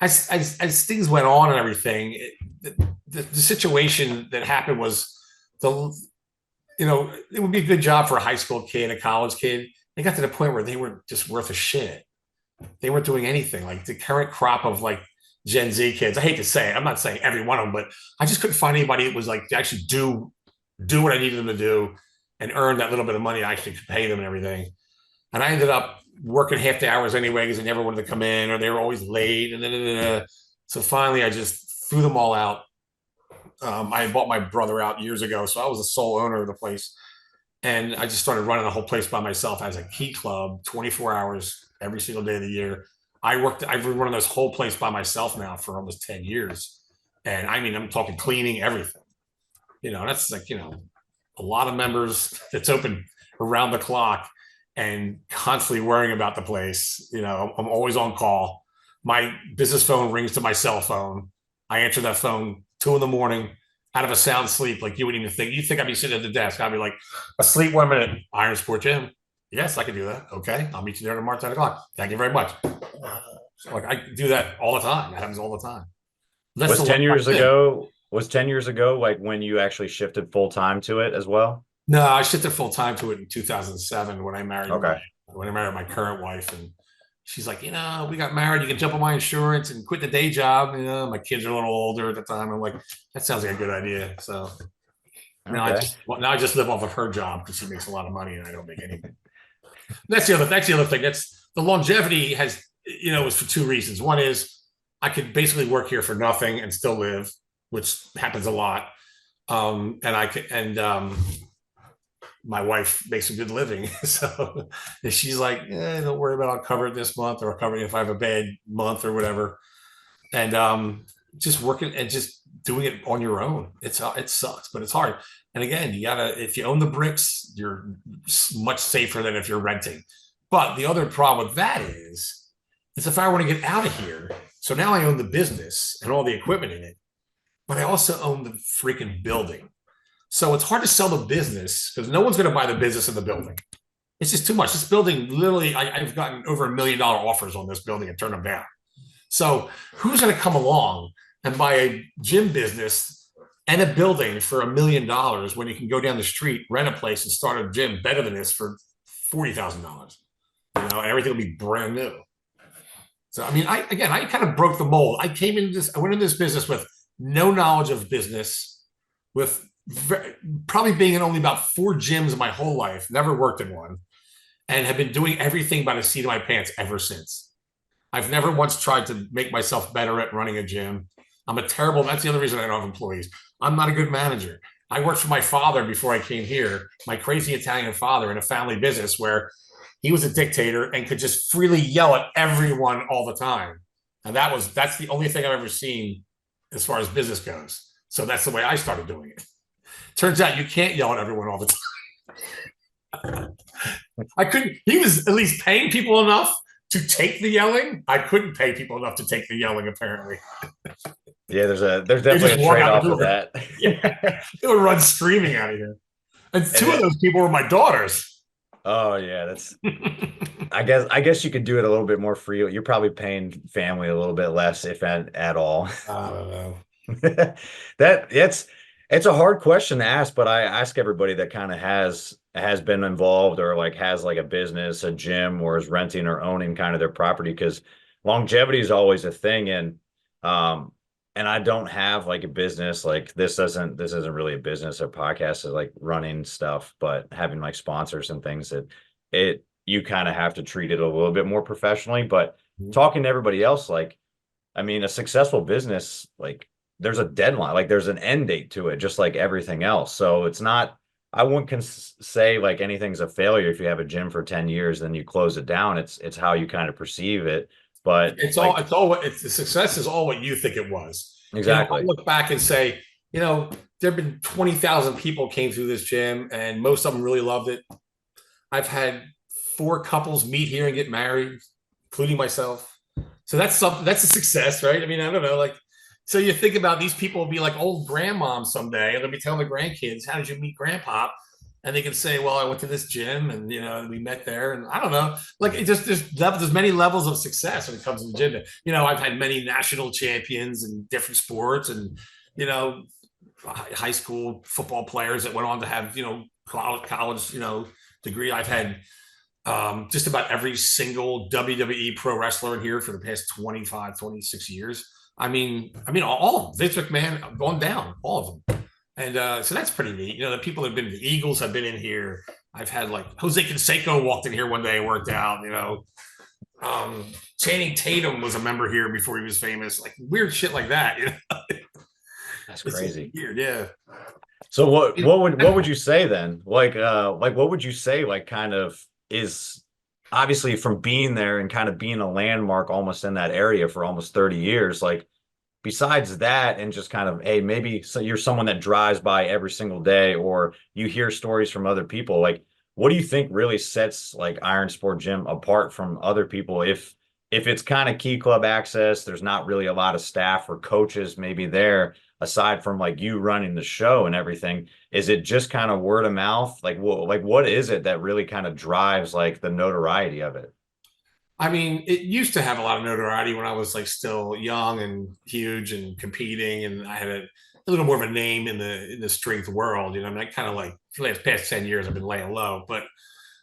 as things went on and everything, the situation that happened was it would be a good job for a high school kid, a college kid. They got to the point where they were just worth a shit. They weren't doing anything. Like the current crop of like Gen Z kids. I hate to say it. I'm not saying every one of them, but I just couldn't find anybody that was like to actually do what I needed them to do and earn that little bit of money I actually could pay them and everything. And I ended up working half the hours anyway because they never wanted to come in or they were always late. And so finally, I just threw them all out. I bought my brother out years ago, so I was the sole owner of the place. And I just started running the whole place by myself as a key club, 24 hours every single day of the year. I've been running this whole place by myself now for almost 10 years. And I mean, I'm talking cleaning, everything. That's like, a lot of members. It's open around the clock and constantly worrying about the place. I'm always on call. My business phone rings to my cell phone. I answer that phone 2 a.m. out of a sound sleep. Like you wouldn't even think. You think I'd be sitting at the desk. I'd be like, asleep 1 minute. Iron Sport Gym. Yes, I can do that. Okay, I'll meet you there tomorrow at 10 o'clock. Thank you very much. So like I do that all the time. It happens all the time. Was 10 years ago? Was 10 years ago like when you actually shifted full time to it as well? No, I shifted full time to it in 2007 when I married Okay. my current wife, and she's like, we got married. You can jump on my insurance and quit the day job. My kids are a little older at the time. I'm like, that sounds like a good idea. So now I just live off of her job because she makes a lot of money and I don't make anything. That's the other thing. That's the longevity has, was for 2 reasons. One is I could basically work here for nothing and still live, which happens a lot. My wife makes a good living. So she's like, don't worry about it. I'll cover it this month or I'll cover it if I have a bad month or whatever. And just working and just doing it on your own. It sucks, but it's hard. And again, if you own the bricks, you're much safer than if you're renting. But the other problem with that is if I want to get out of here, so now I own the business and all the equipment in it, but I also own the freaking building. So it's hard to sell the business because no one's going to buy the business in the building. It's just too much. This building, literally, I've gotten over $1 million offers on this building and turned them down. So who's going to come along and buy a gym business and a building for $1 million when you can go down the street, rent a place, and start a gym better than this for $40,000? And everything will be brand new. So, I mean, I kind of broke the mold. I went into this business with no knowledge of business, with probably being in only about 4 gyms my whole life, never worked in one, and have been doing everything by the seat of my pants ever since. I've never once tried to make myself better at running a gym. That's the other reason I don't have employees. I'm not a good manager. I worked for my father before I came here, my crazy Italian father, in a family business where he was a dictator and could just freely yell at everyone all the time. And that's the only thing I've ever seen as far as business goes. So that's the way I started doing it. Turns out you can't yell at everyone all the time. I couldn't. He was at least paying people enough to take the yelling. I couldn't pay people enough to take the yelling, apparently. Yeah, there's definitely a trade-off with that. Yeah, they would run screaming out of here. And two of those people were my daughters. Oh yeah, that's. I guess you could do it a little bit more free. You're probably paying family a little bit less, if at all. I don't know. It's a hard question to ask, but I ask everybody that kind of has been involved or like has like a business, a gym, or is renting or owning kind of their property, because longevity is always a thing. And I don't have like a business. Like this isn't really a business. A podcast is like running stuff, but having like sponsors and things that you kind of have to treat it a little bit more professionally. But talking to everybody else, like, I mean, a successful business, like there's a deadline, like there's an end date to it, just like everything else. So it's not, I wouldn't say like anything's a failure if you have a gym for 10 years, then you close it down. It's how you kind of perceive it. But the success is all what you think it was. Exactly. I look back and say, there have been 20,000 people came through this gym and most of them really loved it. I've had 4 couples meet here and get married, including myself. So that's a success, right? I mean, I don't know, like, so you think about these people will be like old grandmoms someday, and they'll be telling the grandkids, how did you meet grandpa? and they can say, well, I went to this gym and, we met there. And I don't know, like it just, there's many levels of success when it comes to the gym. I've had many national champions in different sports and, high school football players that went on to have, college, degree. I've had just about every single WWE pro wrestler in here for the past 25, 26 years. All of them. Vince McMahon gone down, all of them. And so that's pretty neat. The people that have been to the Eagles have been in here. I've had like Jose Canseco walked in here one day and worked out, Channing Tatum was a member here before he was famous, like weird shit like that. That's crazy. Weird, yeah. So what would you say then? Like what would you say like kind of is obviously from being there and kind of being a landmark almost in that area for almost 30 years, like besides that and just kind of, hey, maybe so you're someone that drives by every single day or you hear stories from other people, like what do you think really sets like Iron Sport Gym apart from other people? If it's kind of key club access, there's not really a lot of staff or coaches maybe there aside from like you running the show and everything. Is it just kind of word of mouth? Like what is it that really kind of drives like the notoriety of it? It used to have a lot of notoriety when I was like still young and huge and competing, and I had a little more of a name in the strength world. I kind of like for the past 10 years I've been laying low, but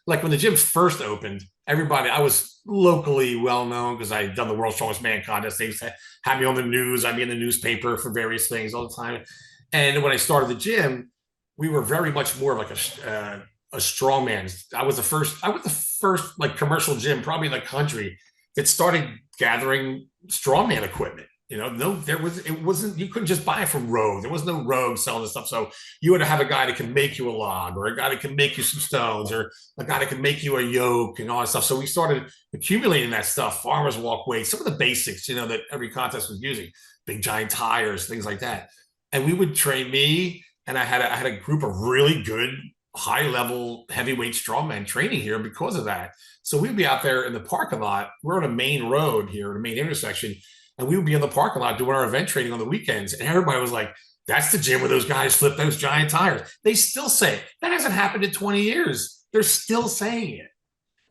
like when the gym first opened, I was locally well known because I had done the World's Strongest Man contest. They used to have me on the news. I'd be in the newspaper for various things all the time. And when I started the gym, we were very much more of like a strongman. I was the first like commercial gym probably in the country that started gathering strongman equipment. It wasn't, you couldn't just buy it from Rogue. There was no Rogue selling this stuff. So you had to have a guy that can make you a log or a guy that can make you some stones or a guy that can make you a yoke and all that stuff. So we started accumulating that stuff, farmer's walk weights, some of the basics, that every contest was using, big giant tires, things like that. And we would train me. And I had a group of really good high level heavyweight strongman training here because of that. So we'd be out there in the parking lot. We're on a main road here, the main intersection. And we would be in the parking lot doing our event training on the weekends. And everybody was like, that's the gym where those guys flip those giant tires. They still say it. That hasn't happened in 20 years. They're still saying it.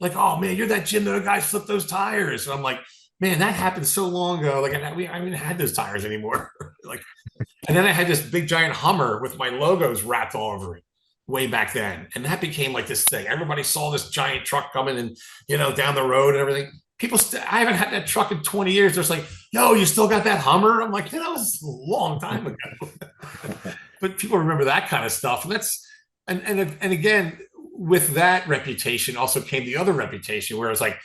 Like, oh man, you're that gym that the guys flip those tires. And I'm like, man, that happened so long ago. Like I haven't even had those tires anymore. Like, and then I had this big giant Hummer with my logos wrapped all over it way back then. And that became like this thing. Everybody saw this giant truck coming and, down the road and everything. I haven't had that truck in 20 years. They're like, yo, you still got that Hummer? I'm like, that was a long time ago. But people remember that kind of stuff. And and again, with that reputation also came the other reputation where it's like,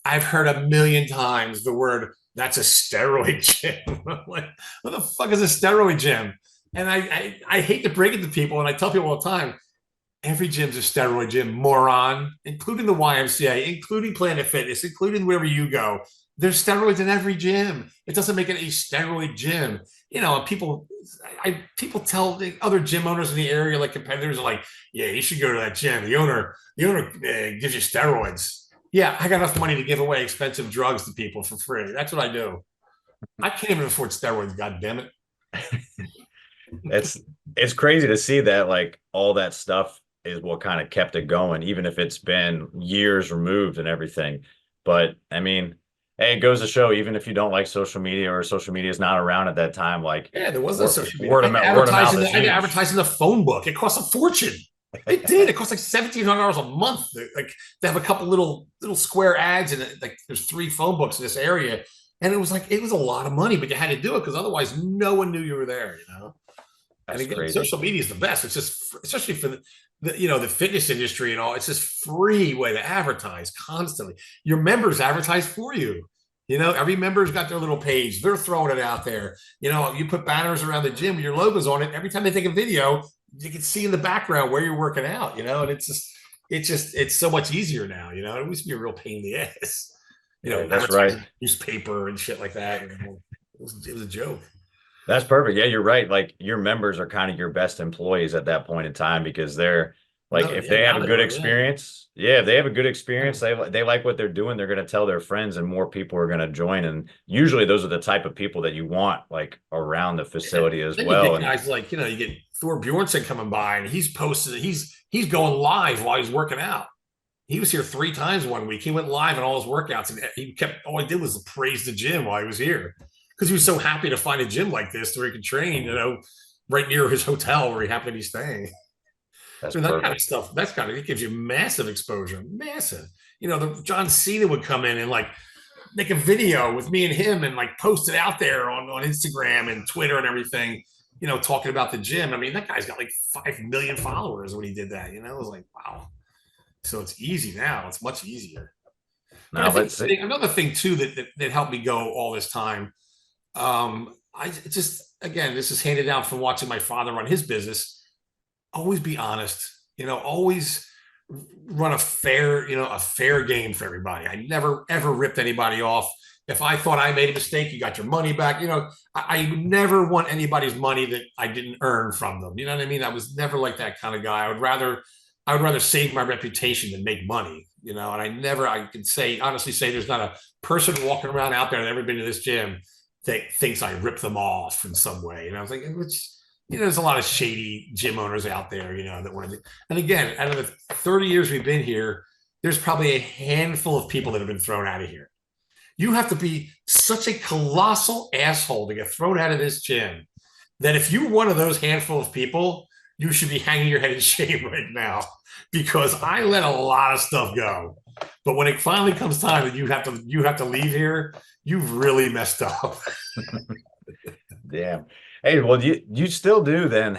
I've heard a million times the word, that's a steroid gym. Like, what the fuck is a steroid gym? And I hate to break it to people, and I tell people all the time, every gym's a steroid gym, moron, including the YMCA, including Planet Fitness, including wherever you go. There's steroids in every gym. It doesn't make it a steroid gym. People tell the other gym owners in the area, like competitors, are like, yeah, you should go to that gym. The owner gives you steroids. Yeah, I got enough money to give away expensive drugs to people for free. That's what I do. I can't even afford steroids, God damn it. It's crazy to see that like all that stuff is what kind of kept it going, even if it's been years removed and everything. But hey, it goes to show, even if you don't like social media or social media is not around at that time, like yeah, there was no social media. Word of mouth. I advertised in the phone book. It cost a fortune. It did. It cost like $1,700 a month. Like they have a couple little square ads, and like there's 3 phone books in this area, and it was a lot of money, but you had to do it because otherwise no one knew you were there. That's and again, crazy. Social media is the best. It's just, especially for the fitness industry and all. It's just free way to advertise constantly. Your members advertise for you. Every member's got their little page. They're throwing it out there. You put banners around the gym with your logos on it. Every time they take a video, you can see in the background where you're working out, and it's so much easier now. It used to be a real pain in the ass, that's right. Newspaper and shit like that. It was a joke. That's perfect. Yeah, you're right. Like your members are kind of your best employees at that point in time because they're Like No, if yeah, they have now a they good are. Yeah. experience, yeah, if they have a good experience, they like what they're doing, they're going to tell their friends and more people are going to join. And usually those are the type of people that you want like around the Yeah. facility as Then you well. get And guys like, you get Thor Bjornsson coming by and he's posted, he's going live while he's working out. He was here 3 times one week. He went live in all his workouts and he kept, all he did was praise the gym while he was here because he was so happy to find a gym like this where he could train, right near his hotel where he happened to be staying. that's So that kind of perfect. stuff, it gives you massive exposure, massive. The John Cena would come in and like make a video with me and him and like post it out there on Instagram and Twitter and everything, talking about the gym. I mean, that guy's got like 5 million followers when he did that. It was like, wow. So it's easy now. It's much easier. But I Now, think let's see. another thing too that helped me go all this time. I just, again, this is handed down from watching my father run his business. Always be honest. Always run a fair game for everybody. I never ever ripped anybody off. If I thought I made a mistake, you got your money back. I never want anybody's money that I didn't earn from them. You know what I mean? I was never like that kind of guy. I would rather save my reputation than make money. And I can honestly say there's not a person walking around out there that ever been to this gym that thinks I ripped them off in some way. I was like, there's a lot of shady gym owners out there, that want to. And again, out of the 30 years we've been here, there's probably a handful of people that have been thrown out of here. You have to be such a colossal asshole to get thrown out of this gym that if you're one of those handful of people, you should be hanging your head in shame right now because I let a lot of stuff go. But when it finally comes time that you have to leave here, you've really messed up. Damn. Hey, well, you still do then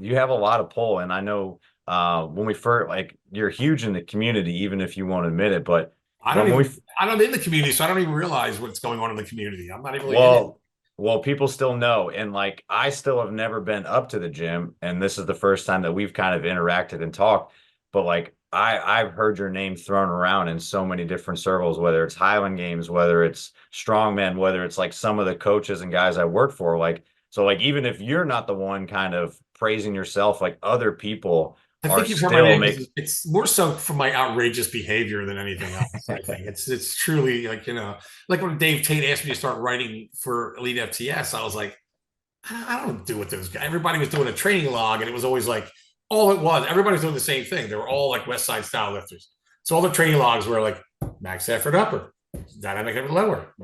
you have a lot of pull, and I know when we first like you're huge in the community, even if you won't admit it. But I don't when we even I'm in the community, so I don't even realize what's going on in the community. I'm not even really in it. well, people still know, and like I still have never been up to the gym, and this is the first time that we've kind of interacted and talked. But like I've heard your name thrown around in so many different circles, whether it's Highland Games, whether it's strongman, whether it's like some of the coaches and guys I work for, like so like even if you're not the one kind of praising yourself, like other people I are think you've heard my still name make because it's more so for my outrageous behavior than anything else. I think it's truly like like when Dave Tate asked me to start writing for EliteFTS, I was like, I don't do what those guys. Everybody was doing a training log, and it was always like all it was. Everybody was doing the same thing. They were all like West Side style lifters. So all the training logs were like max effort upper, dynamic effort lower.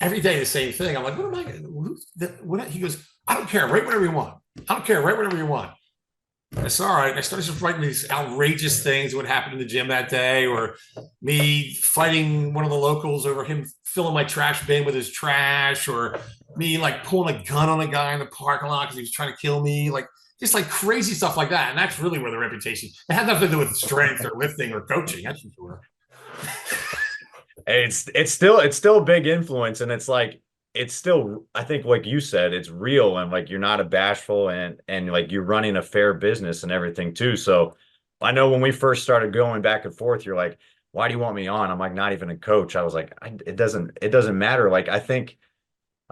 Every day the same thing. I'm like, what am I? What? He goes, I don't care. Write whatever you want. I don't care. Write whatever you want. That's all right. I started just writing these outrageous things, what happened in the gym that day, or me fighting one of the locals over him filling my trash bin with his trash, or me like pulling a gun on a guy in the parking lot because he was trying to kill me, like just like crazy stuff like that. And that's really where the reputation. It had nothing to do with strength or lifting or coaching. That's for sure. it's still a big influence, and it's still, I think, like you said, it's real, and like you're not a bashful, and like you're running a fair business and everything too. So I know when we first started going back and forth, you're like, why do you want me on? I'm like, not even a coach. I was like, it doesn't matter. Like I think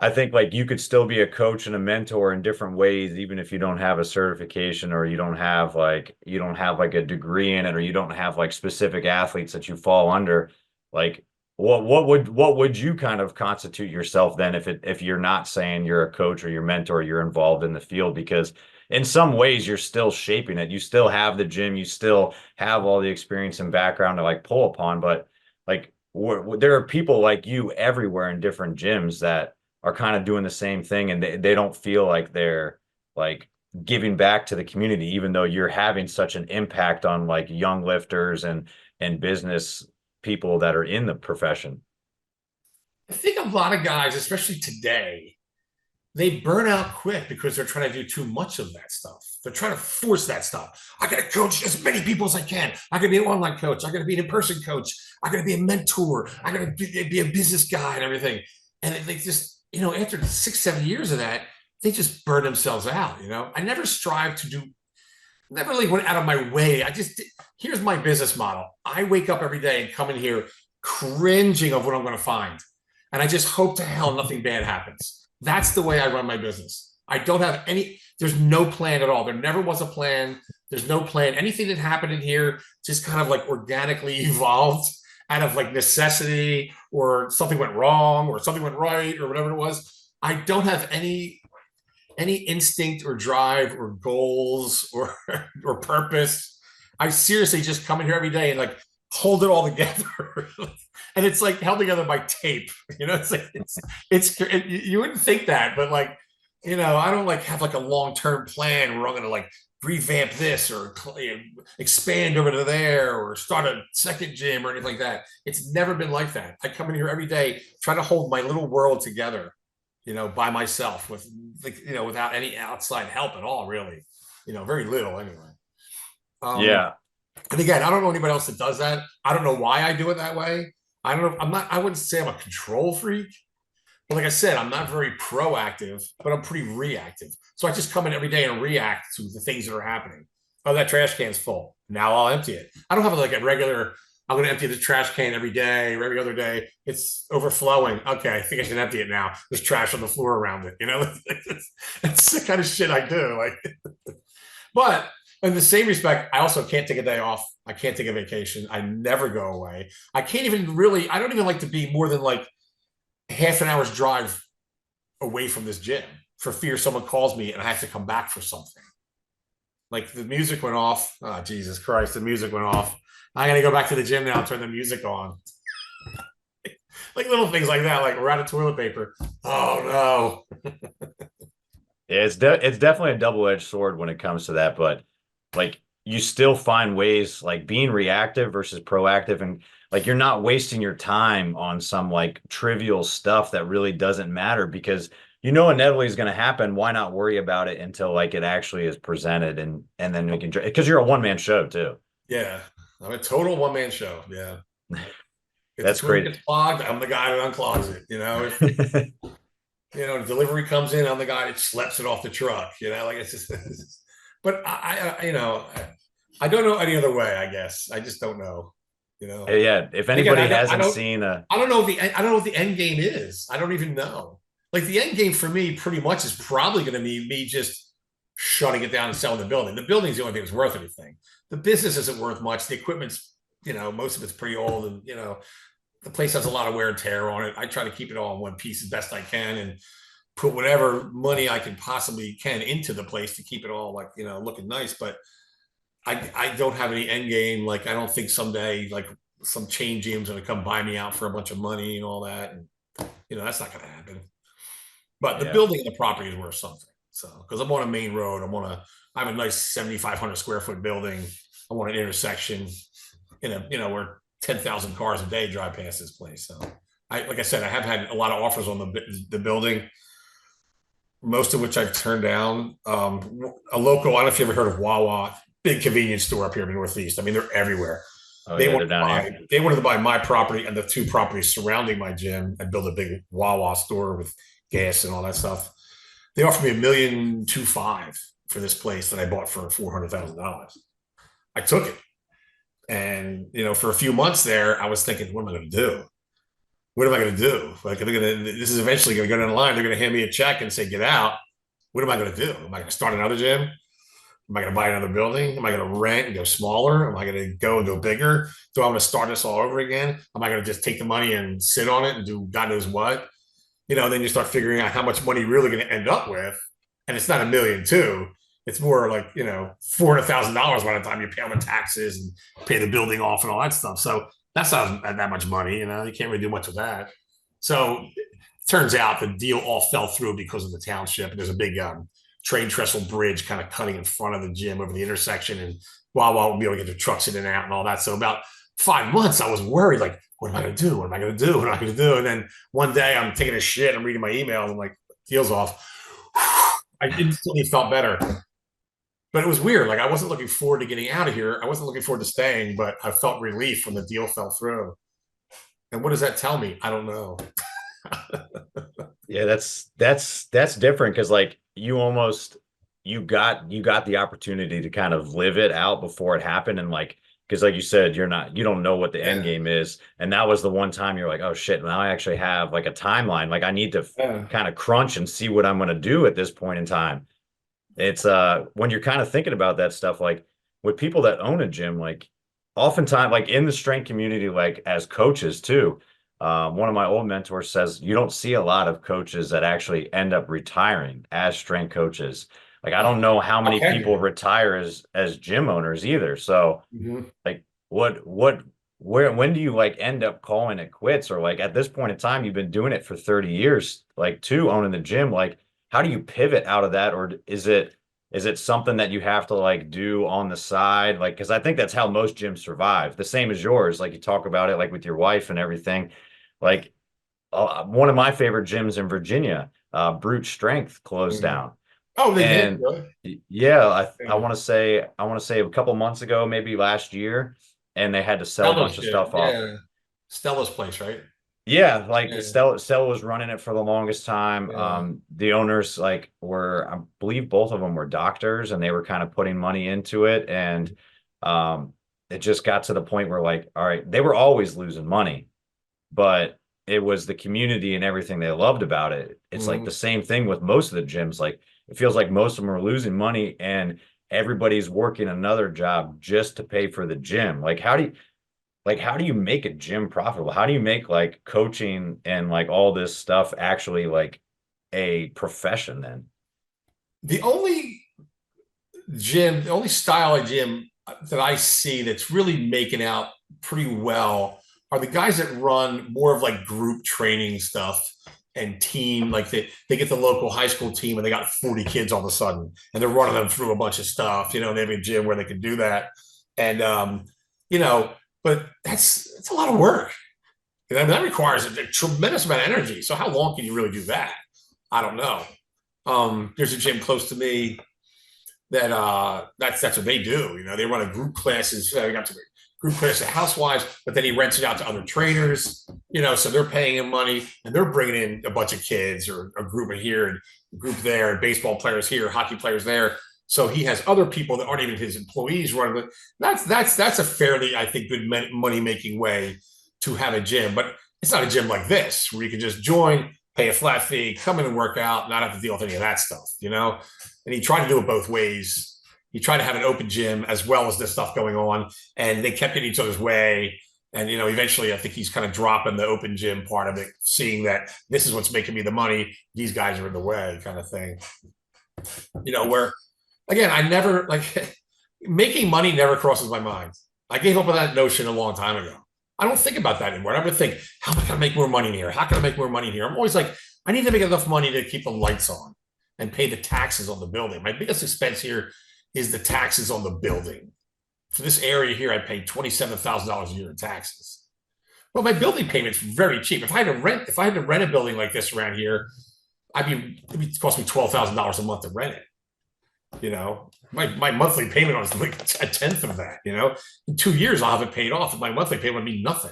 like you could still be a coach and a mentor in different ways, even if you don't have a certification, or you don't have like a degree in it, or you don't have like specific athletes that you fall under. Like what would you kind of constitute yourself then if you're not saying you're a coach or your mentor, you're involved in the field? Because in some ways you're still shaping it. You still have the gym, you still have all the experience and background to like pull upon, but like there are people like you everywhere in different gyms that are kind of doing the same thing, and they don't feel like they're like giving back to the community, even though you're having such an impact on like young lifters and business people that are in the profession. I think a lot of guys, especially today, they burn out quick because they're trying to do too much of that stuff. They're trying to force that stuff. I got to coach as many people as I can. I got to be an online coach. I got to be an in-person coach. I got to be a mentor. I got to be a business guy and everything. And they just, after 6, 7 years of that, they just burn themselves out. I never strive to do, never really went out of my way. Here's my business model. I wake up every day and come in here cringing of what I'm going to find. And I just hope to hell nothing bad happens. That's the way I run my business. I don't have there's no plan at all. There never was a plan. There's no plan. Anything that happened in here just kind of like organically evolved out of like necessity, or something went wrong or something went right or whatever it was. I don't have any instinct or drive or goals or or purpose. I seriously just come in here every day and like hold it all together. And it's like held together by tape. It's like you wouldn't think that, but like, I don't like have like a long-term plan where I'm gonna like revamp this or expand over to there or start a second gym or anything like that. It's never been like that. I come in here every day trying to hold my little world together, by myself with like, without any outside help at all, really, very little anyway. Yeah. And again, I don't know anybody else that does that. I don't know why I do it that way. I don't know. I wouldn't say I'm a control freak, but like I said, I'm not very proactive, but I'm pretty reactive. So I just come in every day and react to the things that are happening. Oh, that trash can's full. Now I'll empty it. I don't have like a regular, I'm going to empty the trash can every day or every other day. It's overflowing. Okay, I think I should empty it now. There's trash on the floor around it. That's the kind of shit I do. Like, but in the same respect, I also can't take a day off. I can't take a vacation. I never go away. I can't even really, I don't even like to be more than like half an hour's drive away from this gym for fear someone calls me and I have to come back for something. Like the music went off. Oh, Jesus Christ, the music went off. I got to go back to the gym now and turn the music on. Like little things like that, like we're out of toilet paper. Oh, no. Yeah, it's definitely a double-edged sword when it comes to that, but like you still find ways like being reactive versus proactive, and like you're not wasting your time on some like trivial stuff that really doesn't matter because inevitably is going to happen. Why not worry about it until like it actually is presented, and then we can, because you're a one-man show too. Yeah, I'm a total one-man show. Yeah. If That's the toilet great. gets clogged, I'm the guy that unclogs it. If the delivery comes in, I'm the guy that schleps it off the truck. Like it's just. But I don't know any other way. I guess I just don't know. Yeah, if anybody hasn't seen I don't know what the end game is. I don't even know. Like the end game for me, pretty much, is probably going to be me just shutting it down and selling the building. The building's the only thing that's worth anything. The business isn't worth much. The equipment's, most of it's pretty old, and the place has a lot of wear and tear on it. I try to keep it all in one piece as best I can, and put whatever money I can possibly can into the place to keep it all like, looking nice. But I don't have any end game. Like, I don't think someday like some chain gym's going to come buy me out for a bunch of money and all that. And, that's not going to happen. But the building and the property is worth something. So, because I'm on a main road, I have a nice 7,500 square foot building. I'm on an intersection where 10,000 cars a day drive past this place. So like I said, I have had a lot of offers on the building, most of which I've turned down. A local, I don't know if you ever heard of Wawa, big convenience store up here in the Northeast. I mean, they're everywhere. Oh, they yeah, wanted to buy my property and the two properties surrounding my gym and build a big Wawa store with gas and all that stuff. They offered me $1.25 million for this place that I bought for $400,000. I took it. And, for a few months there, I was thinking, what am I going to do? What am I going to do? Like, this is eventually going to go down the line. They're going to hand me a check and say, get out. What am I going to do? Am I going to start another gym? Am I going to buy another building? Am I going to rent and go smaller? Am I going to go bigger? Do I want to start this all over again? Am I going to just take the money and sit on it and do God knows what? Then you start figuring out how much money you're really going to end up with. And it's not $1.2 million. It's more like, $400,000 by the time you pay all the taxes and pay the building off and all that stuff. So that's not that much money. You can't really do much with that. So it turns out the deal all fell through because of the township. There's a big train trestle bridge kind of cutting in front of the gym over the intersection, and Wawa will be able to get their trucks in and out and all that. So about 5 months, I was worried, like, what am I going to do? What am I going to do? What am I going to do? And then one day I'm taking a shit, I'm reading my email, and I'm like, deal's off. I instantly felt better. But it was weird. Like, I wasn't looking forward to getting out of here. I wasn't looking forward to staying, but I felt relief when the deal fell through. And what does that tell me? I don't know. Yeah, that's different because like you got the opportunity to kind of live it out before it happened, and like because like you said, you don't know what the end game is, and that was the one time you're like, oh shit, now I actually have like a timeline. Like I need to kind of crunch and see what I'm going to do at this point in time. It's when you're kind of thinking about that stuff, like with people that own a gym, like oftentimes, like in the strength community, like as coaches too. One of my old mentors says you don't see a lot of coaches that actually end up retiring as strength coaches. Like I don't know how How many can people you? retire as gym owners either. So Mhm. like what where when do you like end up calling it quits? Or like at this point in time, you've been doing it for 30 years, like two owning the gym. Like how do you pivot out of that? Or is it something that you have to like do on the side? Like, because I think that's how most gyms survive. The same as yours. Like you talk about it like with your wife and everything. Like one of my favorite gyms in Virginia, Brute Strength closed Mhm. down. Oh, they did. And Really? yeah, I Yeah. want to say a couple months ago, maybe last year, and they had to sell a bunch of Fellowship. stuff off. Yeah. Stella's place, right? Yeah, like Yeah. Stella was running it for the longest time. Yeah. The owners like were, I believe both of them were doctors, and they were kind of putting money into it, and um, it just got to the point where like, all right, they were always losing money, but it was the community and everything they loved about it. It's like the Mhm. same thing with most of the gyms. Like it feels like most of them are losing money and everybody's working another job just to pay for the gym. Like how do you make a gym profitable? How do you make like coaching and like all this stuff actually like a profession then? The only gym, the only style of gym that I see that's really making out pretty well are the guys that run more of like group training stuff and team. Like they get the local high school team and they got 40 kids all of a sudden and they're running them through a bunch of stuff. They have a gym where they can do that. And, you know, but it's a lot of work. That requires a tremendous amount of energy. So how long can you really do that? I don't know. There's a gym close to me that's what they do. They run a group classes. They got to group class of housewives, but then he rents it out to other trainers. So they're paying him money and they're bringing in a bunch of kids or a group here and a group there, and baseball players here, hockey players there. So he has other people that aren't even his employees running it. That's a fairly, I think, good money making way to have a gym, but it's not a gym like this where you can just join, pay a flat fee, come in and work out, not have to deal with any of that stuff. And he tried to do it both ways. He tried to have an open gym as well as this stuff going on, and they kept getting each other's way. And eventually, I think he's kind of dropping the open gym part of it, seeing that this is what's making me the money. These guys are in the way, kind of thing. Where again, I never like making money never crosses my mind. I gave up on that notion a long time ago. I don't think about that anymore. I never think, how am I going to make more money here? How can I make more money here? I'm always like, I need to make enough money to keep the lights on and pay the taxes on the building. My biggest expense here is the taxes on the building. For this area here, I pay $27,000 a year in taxes. Well, my building payment's very cheap. If I had to rent a building like this around here, it'd cost me $12,000 a month to rent it. My monthly payment was like a tenth of that. In 2 years I'll have it paid off, and my monthly payment would be nothing.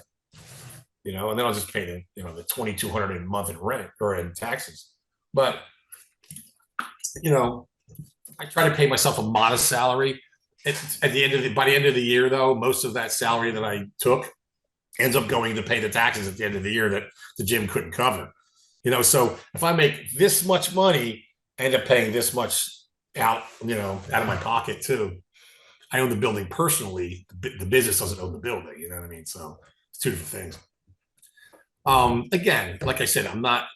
And then I'll just pay the $2,200 a month in rent or in taxes. But I try to pay myself a modest salary. By the end of the year, though, most of that salary that I took ends up going to pay the taxes at the end of the year that the gym couldn't cover. So if I make this much money, I end up paying this much out of my pocket too. I own the building personally. The business doesn't own the building. You know what I mean? So it's two different things. Again, like I said, I'm not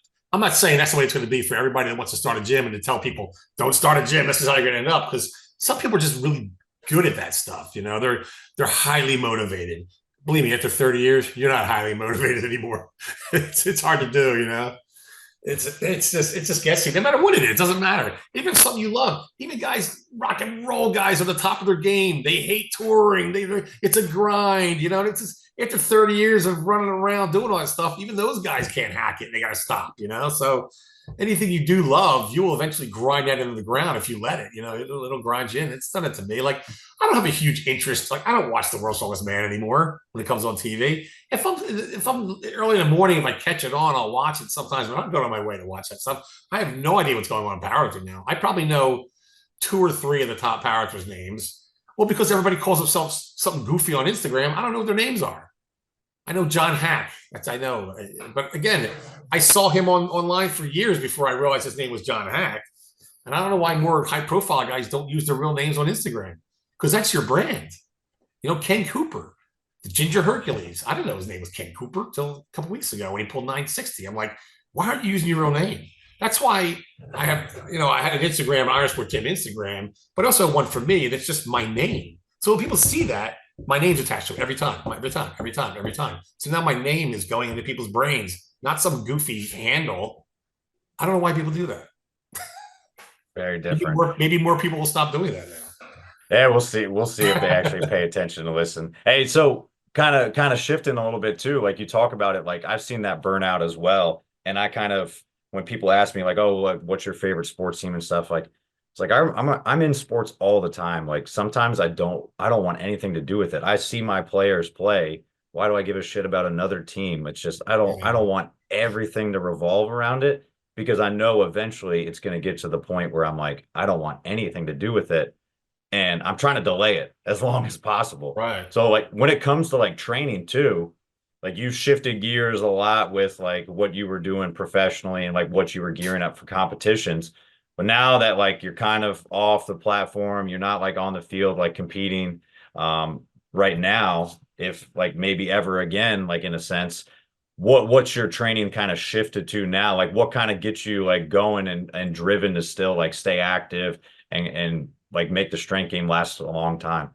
saying that's the way it's going to be for everybody that wants to start a gym and to tell people, don't start a gym. This is how you're going to end up. Because some people are just really good at that stuff. They're highly motivated. Believe me, after 30 years, you're not highly motivated anymore. It's hard to do. It's just guessing. No matter what it is, it doesn't matter. Even something you love, even guys, rock and roll guys on the top of their game, they hate touring. It's a grind. It's just after 30 years of running around doing all that stuff, even those guys can't hack it. They got to stop. So anything you do love, you will eventually grind that into the ground if you let it. It'll grind you in. It's done it to me. Like I don't have a huge interest. Like I don't watch The World's Strongest Man anymore when it comes on TV. If I'm early in the morning, if I catch it on, I'll watch it sometimes. But I'm going on my way to watch that stuff. I have no idea what's going on in powerlifting now. I probably know 2 or 3 of the top powerlifters' names. Well, because everybody calls themselves something goofy on Instagram, I don't know what their names are. I know John Hack. I know. But again, I saw him online for years before I realized his name was John Hack. And I don't know why more high profile guys don't use their real names on Instagram. because that's your brand. You know, Ken Cooper, the Ginger Hercules. I didn't know his name was Ken Cooper till a couple weeks ago when he pulled 960. I'm like, why aren't you using your real name? That's why I have, I had an Instagram, Iron Sport Tim Instagram, but also one for me that's just my name. So when people see that, my name's attached to it every time. So now my name is going into people's brains, not some goofy handle. I don't know why people do that. Very different. Maybe more people will stop doing that now. Yeah, we'll see. We'll see if they actually pay attention to listen. Hey, so kind of shifting a little bit too, like you talk about it, like I've seen that burnout as well. And I kind of, when people ask me like, oh, what's your favorite sports team and stuff, like it's like I'm in sports all the time. Like sometimes I don't want anything to do with it. I see my players play. Why do I give a shit about another team? It's just I don't want everything to revolve around it, because I know eventually it's going to get to the point where I'm like, I don't want anything to do with it. And I'm trying to delay it as long as possible. Right. So like when it comes to like training too, like you shifted gears a lot with like what you were doing professionally and like what you were gearing up for competitions. But now that like you're kind of off the platform, you're not like on the field like competing right now, if like maybe ever again, like in a sense, what's your training kind of shifted to now? Like what kind of gets you like going and driven to still like stay active and like make the strength game last a long time?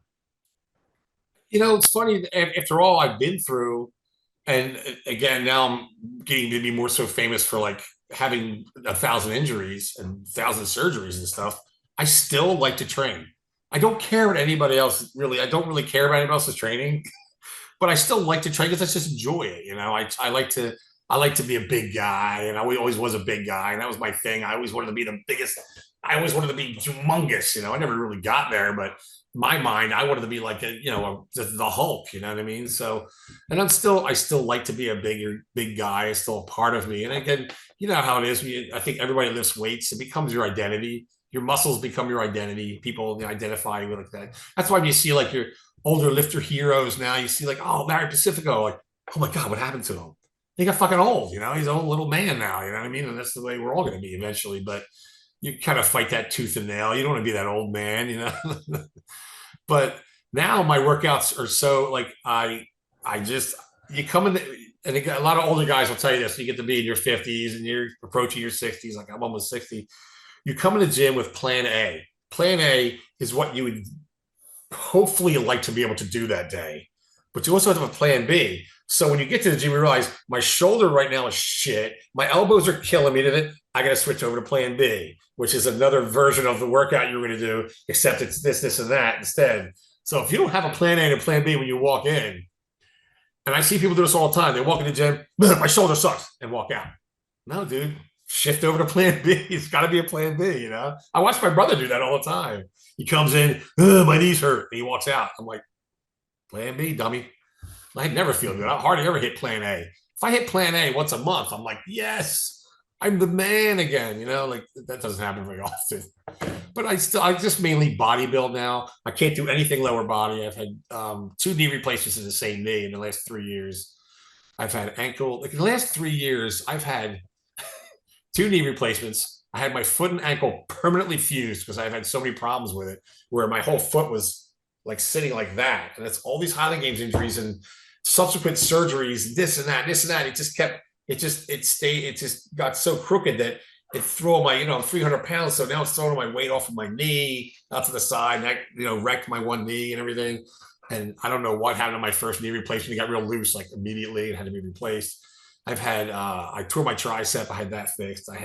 It's funny, after all I've been through, and again, now I'm getting to be more so famous for like having 1,000 injuries and 1,000 surgeries and stuff. I still like to train. I don't care what anybody else really, I don't really care about anybody else's training, but I still like to train because I just enjoy it. I like to be a big guy, and I always was a big guy, and that was my thing. I always wanted to be the biggest. I always wanted to be humongous. I never really got there, but in my mind, I wanted to be like the Hulk. You know what I mean? So, and I still like to be a big guy. It's still a part of me. And again, you know how it is. I think everybody lifts weights. It becomes your identity. Your muscles become your identity. People identify you with that. That's why when you see like your older lifter heroes now, you see like, oh, Larry Pacifico, like, oh my God, what happened to him? He got fucking old, he's an old little man now, you know what I mean? And that's the way we're all going to be eventually. But you kind of fight that tooth and nail. You don't want to be that old man. But now my workouts are so like, you come in, and a lot of older guys will tell you this, you get to be in your 50s and you're approaching your 60s. Like I'm almost 60. You come in the gym with plan A. Plan A is what you would hopefully like to be able to do that day, but you also have a plan B. So when you get to the gym, you realize my shoulder right now is shit. My elbows are killing me. I got to switch over to plan B, which is another version of the workout you're going to do, except it's this, and that instead. So if you don't have a plan A and a plan B when you walk in, and I see people do this all the time, they walk in the gym, my shoulder sucks, and walk out. No, dude, shift over to plan B. It's got to be a plan B, I watch my brother do that all the time. He comes in, my knees hurt, and he walks out. I'm like, plan B, dummy. I never feel good. I hardly ever hit plan A. If I hit plan A once a month, I'm like, yes, I'm the man again. Like that doesn't happen very often. But I just mainly bodybuild now. I can't do anything lower body. I've had 2 knee replacements in the same knee in the last 3 years. I've had ankle, like in the last 3 years, I've had 2 knee replacements. I had my foot and ankle permanently fused because I've had so many problems with it, where my whole foot was like sitting like that. And it's all these Highland Games injuries and subsequent surgeries, this and that. It just got so crooked that it threw my, I'm 300 pounds. So now it's throwing my weight off of my knee out to the side, and I, wrecked my one knee and everything. And I don't know what happened to my first knee replacement. It got real loose, like immediately, and had to be replaced. I've had, I tore my tricep. I had that fixed. I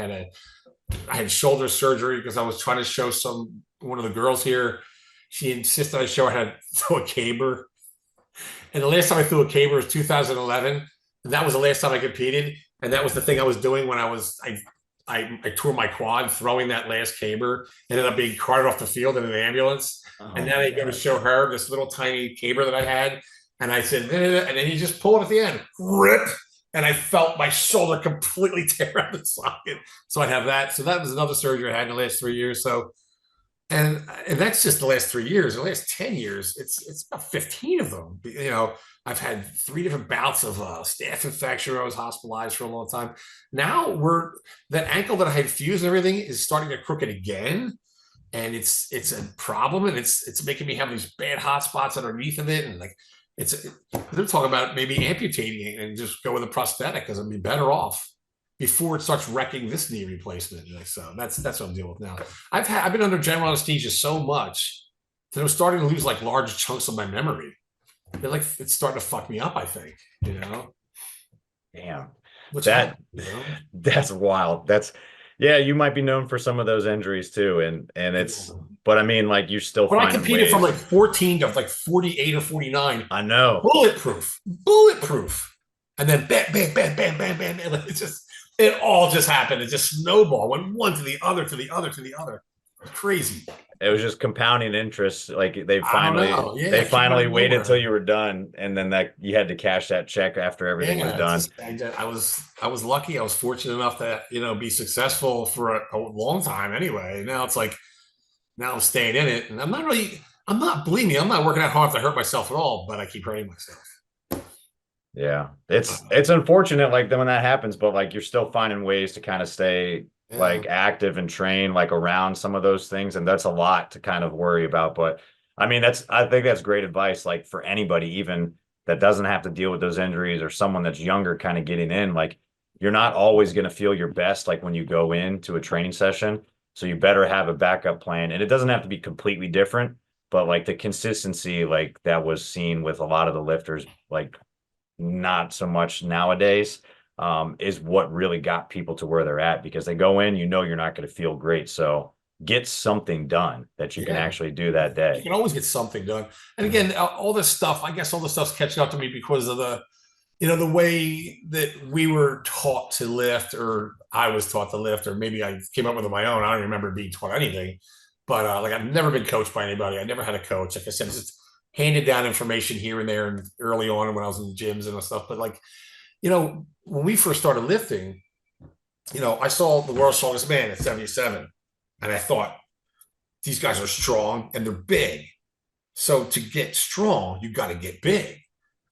had shoulder surgery because I was trying to show one of the girls here. She insisted I show her how to throw a caber. And the last time I threw a caber was 2011. And that was the last time I competed. And that was the thing I was doing when I tore my quad throwing that last caber. Ended up being carted off the field in an ambulance. Oh, and now they go to show her this little tiny caber that I had. And I said, and then you just pull it at the end, rip. And I felt my shoulder completely tear out the socket. So I'd have that. So that was another surgery I had in the last 3 years. So, and that's just the last 3 years. The last 10 years, it's about 15 of them. I've had 3 different bouts of staph infection. I was hospitalized for a long time. Now that ankle that I had fused and everything is starting to crooked again. and it's a problem, and it's making me have these bad hot spots underneath of it, and like they're talking about maybe amputating it and just go with a prosthetic because I'd be better off before it starts wrecking this knee replacement. So that's what I'm dealing with now. I've been under general anesthesia so much that I'm starting to lose like large chunks of my memory. They're like, it's starting to fuck me up, I think, Damn. What's That happening, that's wild. Yeah, you might be known for some of those injuries too. And but I mean, like, you're still When I finding competed from like ways. 14 to like 48 or 49, I know. bulletproof. And then bam, bam, bam, bam, bam, bam, bam. It all just happened. It just snowballed, went one to the other, to the other, to the other. It was crazy. It was just compounding interest. Like I don't know. Yeah, they it came out finally of waited till nowhere. you were done, and then that you had to cash that check after everything was Yeah, done. I was lucky. I was fortunate enough to be successful for a long time. Anyway, now it's like now I'm staying in it, and I'm not believe me, I'm not working that hard to hurt myself at all, but I keep hurting myself. Yeah. It's unfortunate like when that happens, but like you're still finding ways to kind of stay Yeah, like active and train like around some of those things. And that's a lot to kind of worry about. But I mean, I think that's great advice, like for anybody, even that doesn't have to deal with those injuries or someone that's younger kind of getting in. Like you're not always going to feel your best like when you go into a training session. So you better have a backup plan. And it doesn't have to be completely different, but like the consistency like that was seen with a lot of the lifters, like not so much nowadays, is what really got people to where they're at because they go in, you're not going to feel great. So get something done that you can yeah. actually do that You day. can always get something done. And again, all this stuff, I guess all this stuff's catching up to me because of the way that we were taught to lift, or I was taught to lift, or maybe I came up with it on my own. I don't remember being taught anything, but like I've never been coached by anybody. I never had a coach. Like I said, just handed down information here and there and early on when I was in the gyms and stuff. But like, when we first started lifting, I saw the world's strongest man at 77. And I thought, these guys are strong and they're big. So to get strong, you got to get big.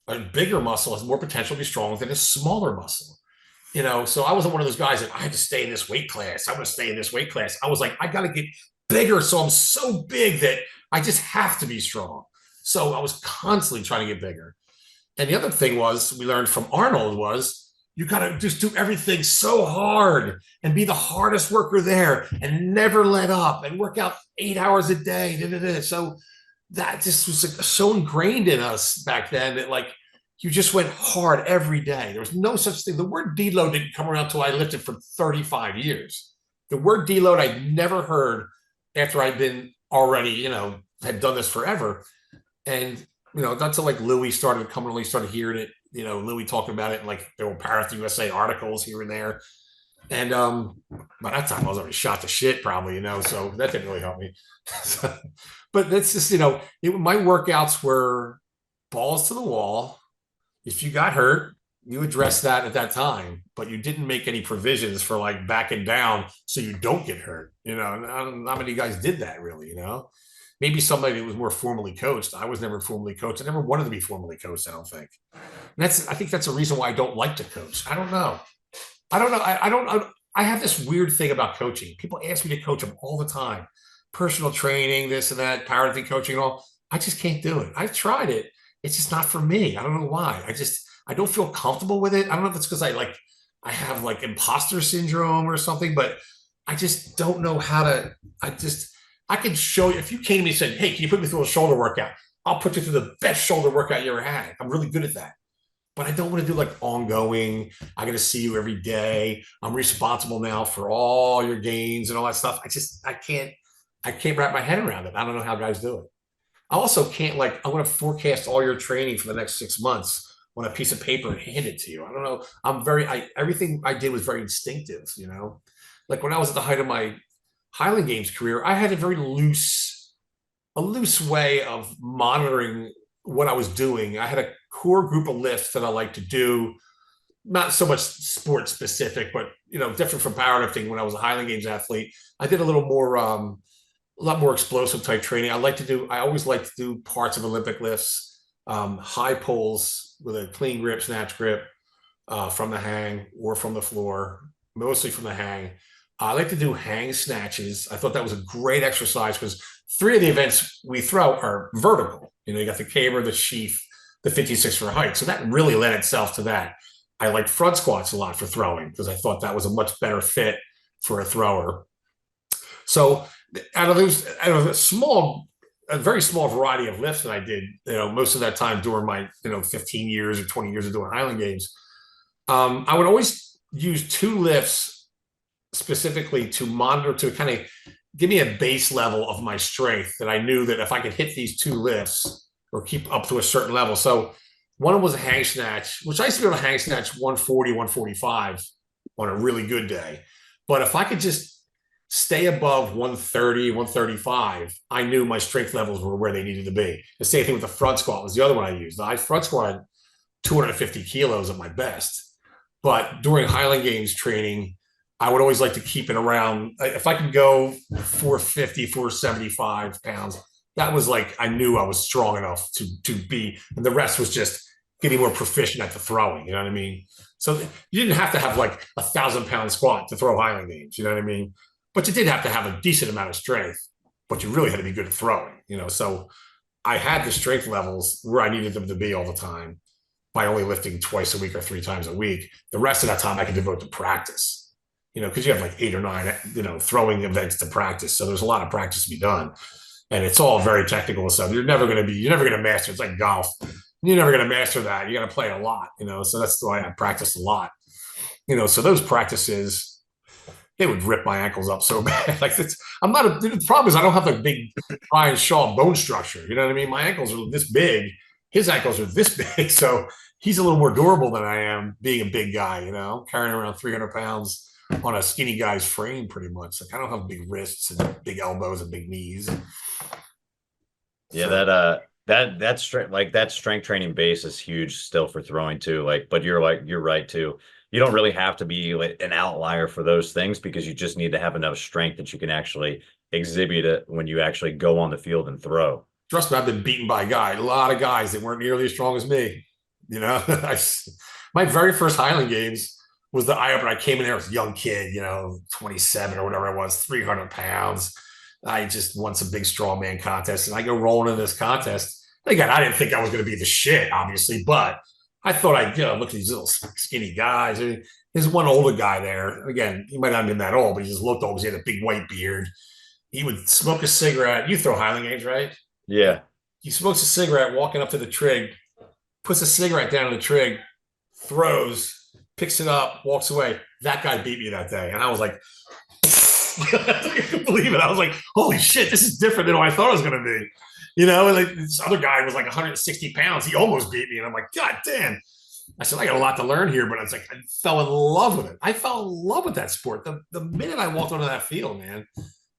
A bigger muscle has more potential to be strong than a smaller muscle. So I wasn't one of those guys that I had to stay in this weight class. I'm going to stay in this weight class. I was like, I got to get bigger. So I'm so big that I just have to be strong. So I was constantly trying to get bigger. And the other thing was we learned from Arnold was you got to just do everything so hard and be the hardest worker there and never let up and work out 8 hours a day. Da, da, da. So that just was like so ingrained in us back then that like you just went hard every day. There was no such thing. The word deload didn't come around until I lifted for 35 years. The word deload I'd never heard after I'd been already, had done this forever. And not until like Louis started coming, Louis started hearing it, Louis talking about it, and like there were Powerlifting USA articles here and there. And by that time I was already shot to shit, probably, so that didn't really help me. But that's just, my workouts were balls to the wall. If you got hurt, you addressed that at that time, but you didn't make any provisions for like backing down so you don't get hurt. Not many guys did that really, maybe somebody that was more formally coached. I was never formally coached. I never wanted to be formally coached, I don't think. And I think that's a reason why I don't like to coach. I don't know. I have this weird thing about coaching. People ask me to coach them all the time. Personal training, this and that, powerlifting coaching and all. I just can't do it. I've tried it. It's just not for me. I don't know why. I don't feel comfortable with it. I don't know if it's because I have like imposter syndrome or something, but I just don't know how to. I can show you if you came to me and said, "Hey, can you put me through a shoulder workout?" I'll put you through the best shoulder workout you ever had. I'm really good at that. But I don't want to do like ongoing. I got to see you every day. I'm responsible now for all your gains and all that stuff. I can't wrap my head around it. I don't know how guys do it. I also can't I want to forecast all your training for the next 6 months on a piece of paper and hand it to you. I don't know. Everything I did was very instinctive, Like when I was at the height of my Highland Games career, I had a loose way of monitoring what I was doing. I had a core group of lifts that I like to do, not so much sport specific, but different from powerlifting. When I was a Highland Games athlete, I did a lot more explosive type training. I always like to do parts of Olympic lifts, high pulls with a clean grip, snatch grip, from the hang or from the floor, mostly from the hang. I like to do hang snatches. I thought that was a great exercise because 3 of the events we throw are vertical. You got the caber, the sheath, the 56 for height. So that really lent itself to that. I liked front squats a lot for throwing because I thought that was a much better fit for a thrower. So out of a very small variety of lifts that I did, most of that time during my, 15 years or 20 years of doing Highland Games, I would always use 2 lifts specifically to monitor, to kind of give me a base level of my strength that I knew that if I could hit these 2 lifts or keep up to a certain level. So one was a hang snatch, which I used to be able to hang snatch 140, 145 on a really good day. But if I could just stay above 130, 135, I knew my strength levels were where they needed to be. The same thing with the front squat was the other one I used. I front squatted 250 kilos at my best. But during Highland Games training, I would always like to keep it around, if I could go 450, 475 pounds, that was like, I knew I was strong enough to be, and the rest was just getting more proficient at the throwing, you know what I mean? So you didn't have to have like 1,000-pound squat to throw Highland Games, you know what I mean? But you did have to have a decent amount of strength, but you really had to be good at throwing, So I had the strength levels where I needed them to be all the time by only lifting twice a week or 3 times a week. The rest of that time I could devote to practice, because you have like 8 or 9, throwing events to practice. So there's a lot of practice to be done. And it's all very technical and stuff. You're never going to master. It's like golf. You're never going to master that. You got to play a lot, So that's why I practice a lot, So those practices, they would rip my ankles up so bad. Like the problem is I don't have the big Brian Shaw bone structure. You know what I mean? My ankles are this big. His ankles are this big. So he's a little more durable than I am, being a big guy, carrying around 300 pounds on a skinny guy's frame pretty much. Like I don't have big wrists and big elbows and big knees. Yeah, that strength training base is huge still for throwing too. But you're right too. You don't really have to be like an outlier for those things because you just need to have enough strength that you can actually exhibit it when you actually go on the field and throw. Trust me, I've been beaten by a lot of guys that weren't nearly as strong as me. My very first Highland Games was the eye opener. I came in there as a young kid, 27 or whatever it was, 300 pounds. I just won some big strongman contest, and I go rolling in this contest. Again, I didn't think I was going to be the shit, obviously, but I thought I'd, look at these little skinny guys. There's one older guy there. Again, he might not have been that old, but he just looked old because he had a big white beard. He would smoke a cigarette. You throw Highland Games, right? Yeah. He smokes a cigarette walking up to the trig, puts a cigarette down on the trig, throws, picks it up, walks away. That guy beat me that day. And I was like, I couldn't believe it. I was like, holy shit, this is different than what I thought it was going to be. And like this other guy was like 160 pounds. He almost beat me. And I'm like, God damn. I said, I got a lot to learn here, but it's like, I fell in love with it. I fell in love with that sport. The minute I walked onto that field, man,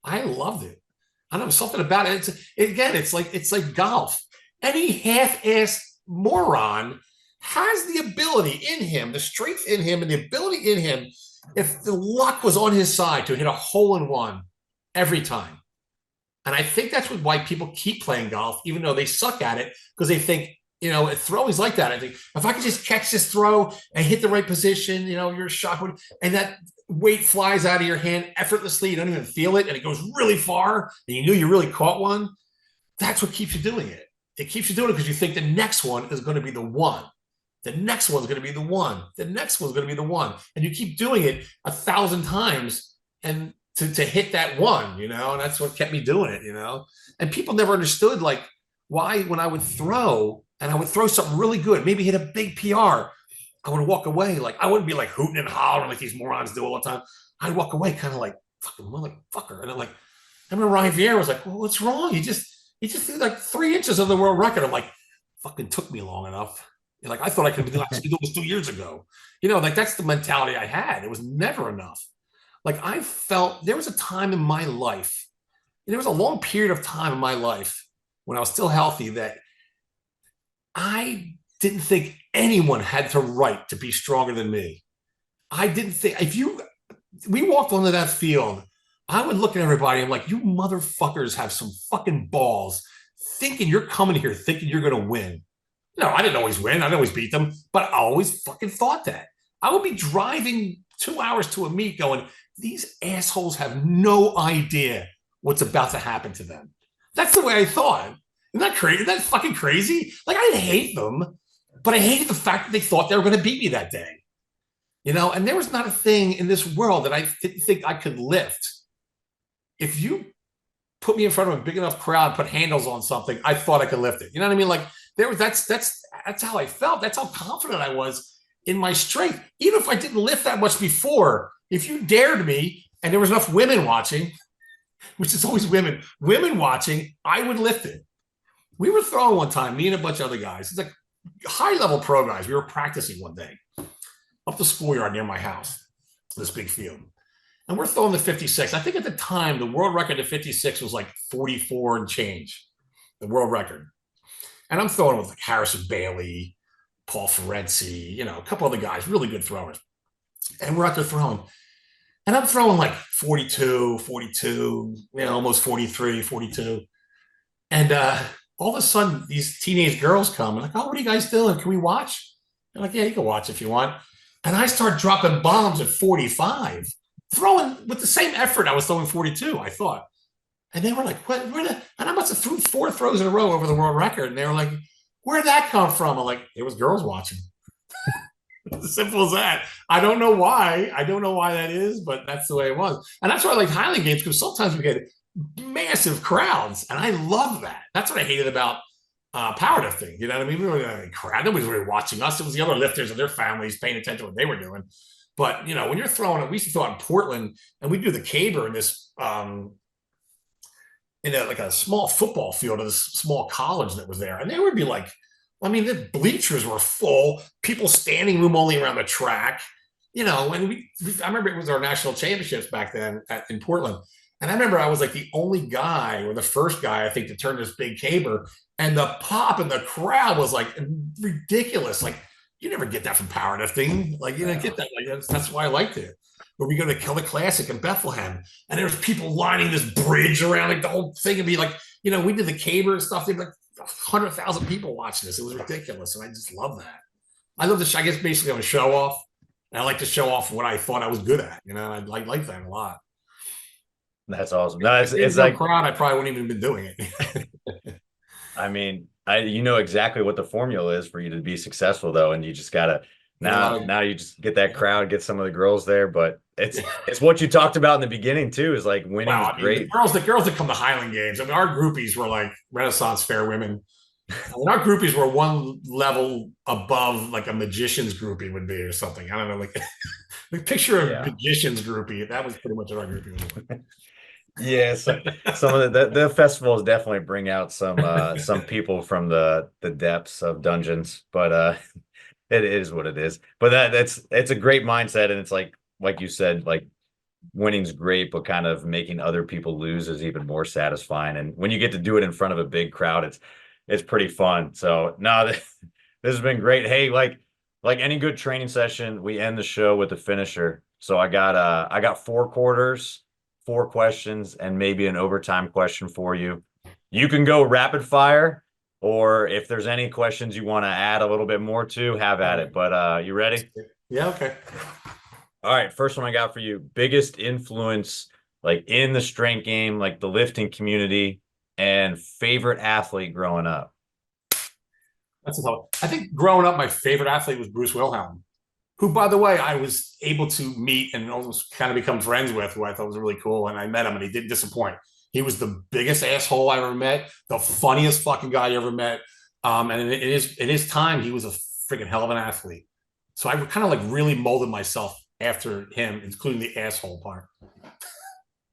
I loved it. I don't know, something about it. It's like golf. Any half-assed moron has the ability in him, the strength in him, and the ability in him, if the luck was on his side, to hit a hole-in-one every time. And I think that's why people keep playing golf, even though they suck at it, because they think, throwing's like that. I think if I could just catch this throw and hit the right position, you're a shot, and that weight flies out of your hand effortlessly, you don't even feel it, and it goes really far, and you knew you really caught one. That's what keeps you doing it. It keeps you doing it because you think the next one is going to be the one. The next one's going to be the one. The next one's going to be the one. And you keep doing it 1,000 times and to hit that one, and that's what kept me doing it, And people never understood, like, why when I would throw, and I would throw something really good, maybe hit a big PR, I would walk away. Like, I wouldn't be like hooting and hollering like these morons do all the time. I'd walk away kind of like, fucking motherfucker. And I'm like, I remember Ryan Vieira was like, well, what's wrong? He just threw like 3 inches of the world record. I'm like, fucking took me long enough. Like, I thought I could be doing this 2 years ago. Like, that's the mentality I had. It was never enough. Like, I felt there was a time in my life, there was a long period of time in my life when I was still healthy that I didn't think anyone had the right to be stronger than me. I didn't think, we walked onto that field, I would look at everybody, I'm like, you motherfuckers have some fucking balls thinking you're coming here thinking you're going to win. No, I didn't always win. I didn't always beat them, but I always fucking thought that. I would be driving 2 hours to a meet going, these assholes have no idea what's about to happen to them. That's the way I thought. Isn't that crazy? Isn't that fucking crazy? Like, I didn't hate them, but I hated the fact that they thought they were going to beat me that day. And there was not a thing in this world that I didn't think I could lift. If you put me in front of a big enough crowd, put handles on something, I thought I could lift it. You know what I mean? Like, that's how I felt. That's how confident I was in my strength. Even if I didn't lift that much before, if you dared me and there was enough women watching, which is always women watching, I would lift it. We were throwing one time, me and a bunch of other guys. It's like high-level pro guys. We were practicing one day up the schoolyard near my house, this big field. And we're throwing the 56. I think at the time, the world record at 56 was like 44 and change, the world record. And I'm throwing with like Harrison Bailey, Paul Ferenczi, a couple other guys, really good throwers. And we're out there throwing. And I'm throwing like 42, almost 43, 42. And all of a sudden, these teenage girls come and like, oh, what are you guys doing? Can we watch? They're like, yeah, you can watch if you want. And I start dropping bombs at 45, throwing with the same effort I was throwing 42, I thought. And they were like, what? And I must have threw 4 throws in a row over the world record. And they were like, where'd that come from? I'm like, it was girls watching. As simple as that. I don't know why. I don't know why that is, but that's the way it was. And that's why I like Highland Games, because sometimes we get massive crowds. And I love that. That's what I hated about powerlifting. You know what I mean? We were a crowd. Nobody's really watching us. It was the other lifters and their families paying attention to what they were doing. But, when you're throwing it, we used to throw out in Portland, and we do the caber in this, like a small football field of this small college that was there. And there would be like, the bleachers were full, people standing room only around the track, and I remember it was our national championships back then in Portland. And I remember I was like the only guy, or the first guy, I think, to turn this big caber, and the pop in the crowd was like ridiculous. Like, you never get that from powerlifting. Like, you don't get that. Like, that's why I liked it. But we go to Celtic Classic in Bethlehem, and there's people lining this bridge around like the whole thing, and be like, we did the caber and stuff. There'd be like 100,000 people watching this. It was ridiculous, and I just love that. I love this. I guess basically I'm a show off, and I like to show off what I thought I was good at. And I like that a lot. That's awesome. No, it's like crowd. I probably wouldn't even been doing it. You know exactly what the formula is for you to be successful, though, and you just gotta now you just get that crowd, get some of the girls there. But it's what you talked about in the beginning too. Is like winning is great. The girls that come to Highland Games. Our groupies were like Renaissance fair women. Our groupies were one level above like a magician's groupie would be, or something. I don't know, like picture a magician's groupie. That was pretty much what our groupie was like. Yeah, some of the festivals definitely bring out some people from the depths of dungeons, but it is what it is. But it's a great mindset, and it's like you said, like winning's great, but kind of making other people lose is even more satisfying. And when you get to do it in front of a big crowd, it's pretty fun. So no, this has been great. Hey, like any good training session, we end the show with a finisher. So I got 4 quarters, 4 questions, and maybe an overtime question for you. You can go rapid fire, or if there's any questions you want to add a little bit more to, have at it. But you ready? Yeah, okay. All right, first one I got for you. Biggest influence like in the strength game, like the lifting community, and favorite athlete growing up. That's a tough. I think growing up, my favorite athlete was Bruce Wilhelm, who, by the way, I was able to meet and almost kind of become friends with, who I thought was really cool. And I met him, and he didn't disappoint. He was the biggest asshole I ever met, the funniest fucking guy I ever met. And in his time, he was a freaking hell of an athlete. So I kind of like really molded myself after him, including the asshole part.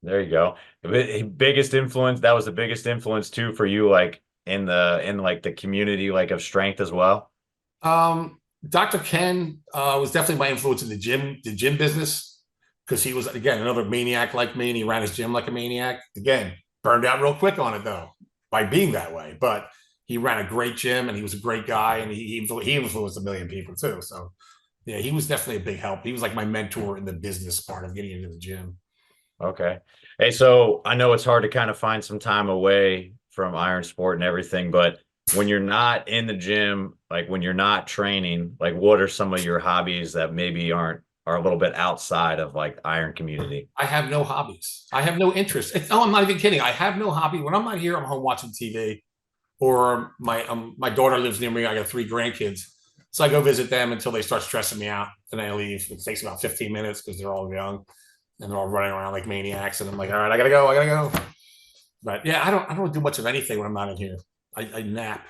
There you go. Biggest influence. That was the biggest influence too for you, like in like the community, like of strength as well. Dr. Ken was definitely my influence in the gym business, because he was, again, another maniac like me, and he ran his gym like a maniac. Again, burned out real quick on it though, by being that way. But he ran a great gym, and he was a great guy, and he influenced a million people too. So yeah, he was definitely a big help. He was like my mentor in the business part of getting into the gym. Okay. Hey, so I know it's hard to kind of find some time away from iron sport and everything, but when you're not in the gym, like when you're not training, like what are some of your hobbies that maybe aren't are a little bit outside of like iron community? I have no hobbies. I have no interest. Oh, I'm not even kidding. I have no hobby. When I'm not here, I'm home watching TV. Or my daughter lives near me. I got 3 grandkids, so I go visit them until they start stressing me out. Then I leave. It takes about 15 minutes because they're all young and they're all running around like maniacs. And I'm like, all right, I gotta go. I gotta go. But yeah, I don't do much of anything when I'm not in here. I nap.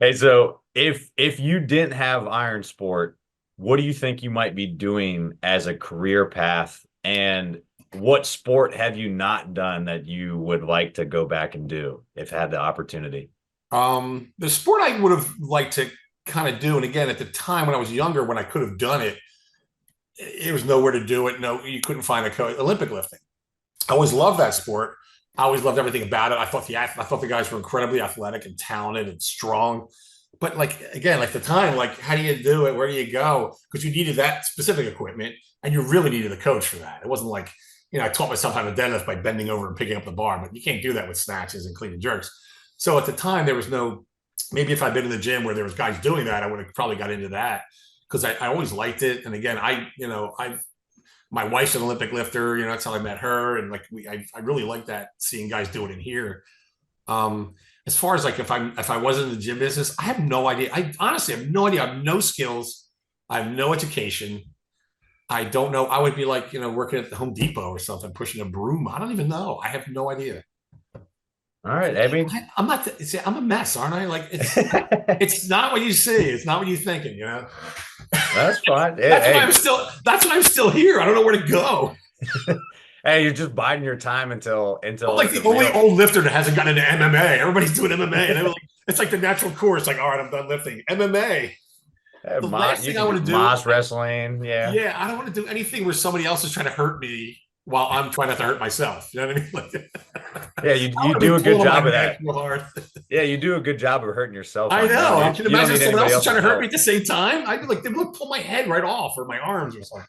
Hey, so if you didn't have iron sport, what do you think you might be doing as a career path? And what sport have you not done that you would like to go back and do if had the opportunity? The sport I would have liked to kind of do, and again, at the time when I was younger, when I could have done it, it was nowhere to do it. No, you couldn't find a coach. Olympic lifting. I always loved that sport. I always loved everything about it. I thought the guys were incredibly athletic and talented and strong. But like again, like the time, like how do you do it? Where do you go? Because you needed that specific equipment, and you really needed a coach for that. It wasn't like I taught myself how to deadlift by bending over and picking up the bar, but you can't do that with snatches and clean and jerks. So at the time, there was no. Maybe if I'd been in the gym where there was guys doing that, I would have probably got into that because I always liked it. And again, my wife's an Olympic lifter. That's how I met her, and like I really like that seeing guys do it in here. As far as like if I wasn't in the gym business, I have no idea. I honestly have no idea. I have no skills. I have no education. I don't know. I would be like working at the Home Depot or something, pushing a broom. I don't even know. I have no idea. All right. I mean, I'm not. See, I'm a mess, aren't I? Like it's not what you see. It's not what you're thinking. That's fine. That's why I'm still here. I don't know where to go. Hey, you're just biding your time until I'm like the only old lifter that hasn't gotten into MMA. Everybody's doing MMA, and it's like the natural course. Like, all right, I'm done lifting. MMA. The last thing I want to do, Moss wrestling. Yeah. I don't want to do anything where somebody else is trying to hurt me while I'm trying not to hurt myself. You know what I mean? Like, yeah, you do a good job of that. Yeah, you do a good job of hurting yourself. I know. I can imagine someone else is trying to hurt me at the same time. I'd be like, they would pull my head right off or my arms or something.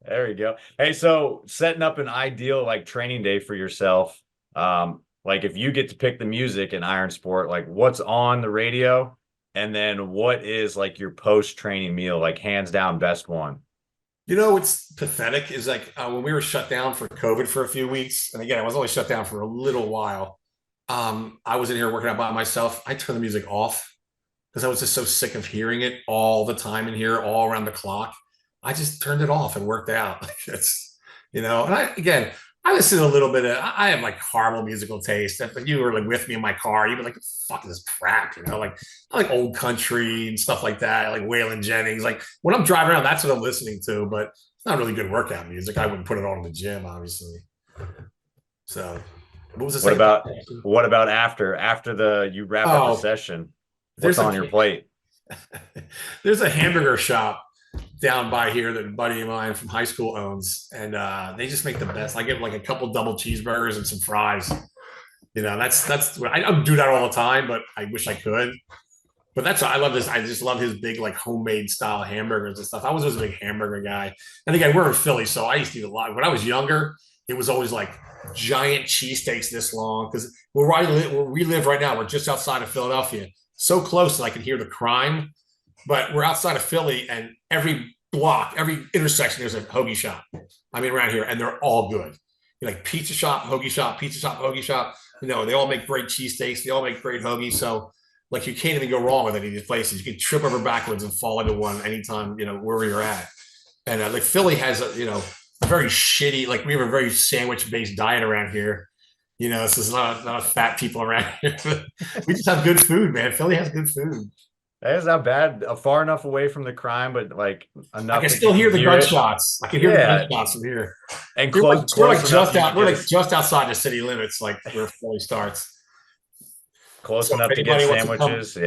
There we go. Hey, so setting up an ideal like training day for yourself. Like if you get to pick the music in iron sport, like what's on the radio, and then what is like your post-training meal, like hands down best one. What's pathetic is like when we were shut down for COVID for a few weeks, and again, I was only shut down for a little while. I was in here working out by myself. I turned the music off because I was just so sick of hearing it all the time in here, all around the clock. I just turned it off and worked out. Like and I listen to a little bit of, I have like horrible musical taste. If you were like with me in my car, you'd be like, fuck this crap, like I like old country and stuff like that, like Waylon Jennings. Like when I'm driving around, that's what I'm listening to, but it's not really good workout music. I wouldn't put it on in the gym, obviously. So what about after you wrap up the session? What's on your plate? There's a hamburger shop down by here that a buddy of mine from high school owns, and they just make the best. I get like a couple double cheeseburgers and some fries. That's what I don't do that all the time, but I wish I could. But that's I love this. I just love his big like homemade style hamburgers and stuff. I was always a big hamburger guy, and again, we're in Philly, so I used to eat a lot. When I was younger, it was always like giant cheesesteaks this long because where we live right now, we're just outside of Philadelphia, so close that I can hear the crime. But we're outside of Philly, and every block, every intersection, there's a hoagie shop. I mean, around here, and they're all good. Like pizza shop, hoagie shop, pizza shop, hoagie shop. They all make great cheesesteaks. They all make great hoagies. So, like, you can't even go wrong with any of these places. You can trip over backwards and fall into one anytime, where you're at. And like Philly has a very shitty, like we have a very sandwich-based diet around here. So there's not fat people around here. We just have good food, man. Philly has good food. That is not bad. Far enough away from the crime, but like enough. I can still hear the gunshots. I can hear the gunshots from here. And we're like just outside the city limits, like where Philly starts. Close enough to get sandwiches.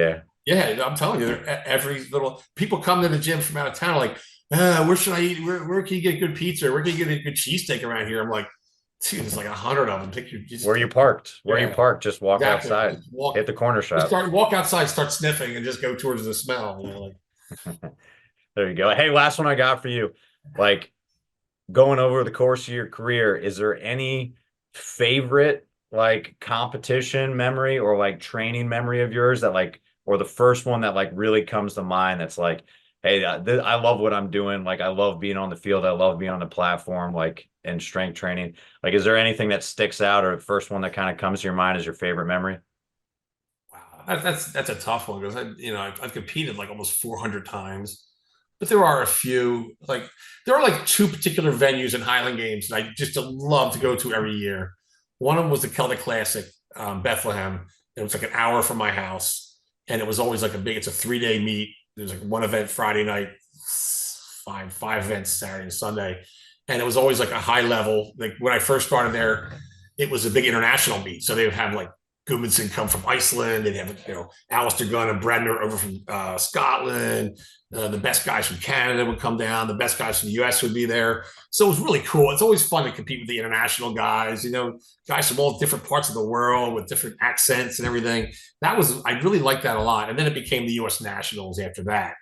Yeah, I'm telling you, every little people come to the gym from out of town, like, where should I eat? Where can you get good pizza? Where can you get a good cheesesteak around here? I'm like, dude, there's like 100 of them. Where you parked? Just walk outside. Hit the corner shop. Walk outside, start sniffing, and just go towards the smell. There you go. Hey, last one I got for you. Like going over the course of your career, is there any favorite like competition memory or like training memory of yours that like, or the first one that like really comes to mind that's like, Hey, I love what I'm doing. Like, I love being on the field. I love being on the platform, like in strength training. Like, is there anything that sticks out, or the first one that kind of comes to your mind as your favorite memory? Wow, that's a tough one because I've competed like almost 400 times, but there are a few like there are like two particular venues in Highland Games that I just love to go to every year. One of them was the Celtic Classic, Bethlehem. It was like an hour from my house, and it was always like it's a 3 day meet. There's like one event Friday night, five events Saturday and Sunday, and it was always like a high level. Like when I first started there, it was a big international meet, so they would have like Gudmundsson come from Iceland. They'd have Alistair Gunn and Brenner over from Scotland. The best guys from Canada would come down. The best guys from the U.S. would be there. So it was really cool. It's always fun to compete with the international guys. Guys from all different parts of the world with different accents and everything. I really liked that a lot. And then it became the U.S. Nationals after that.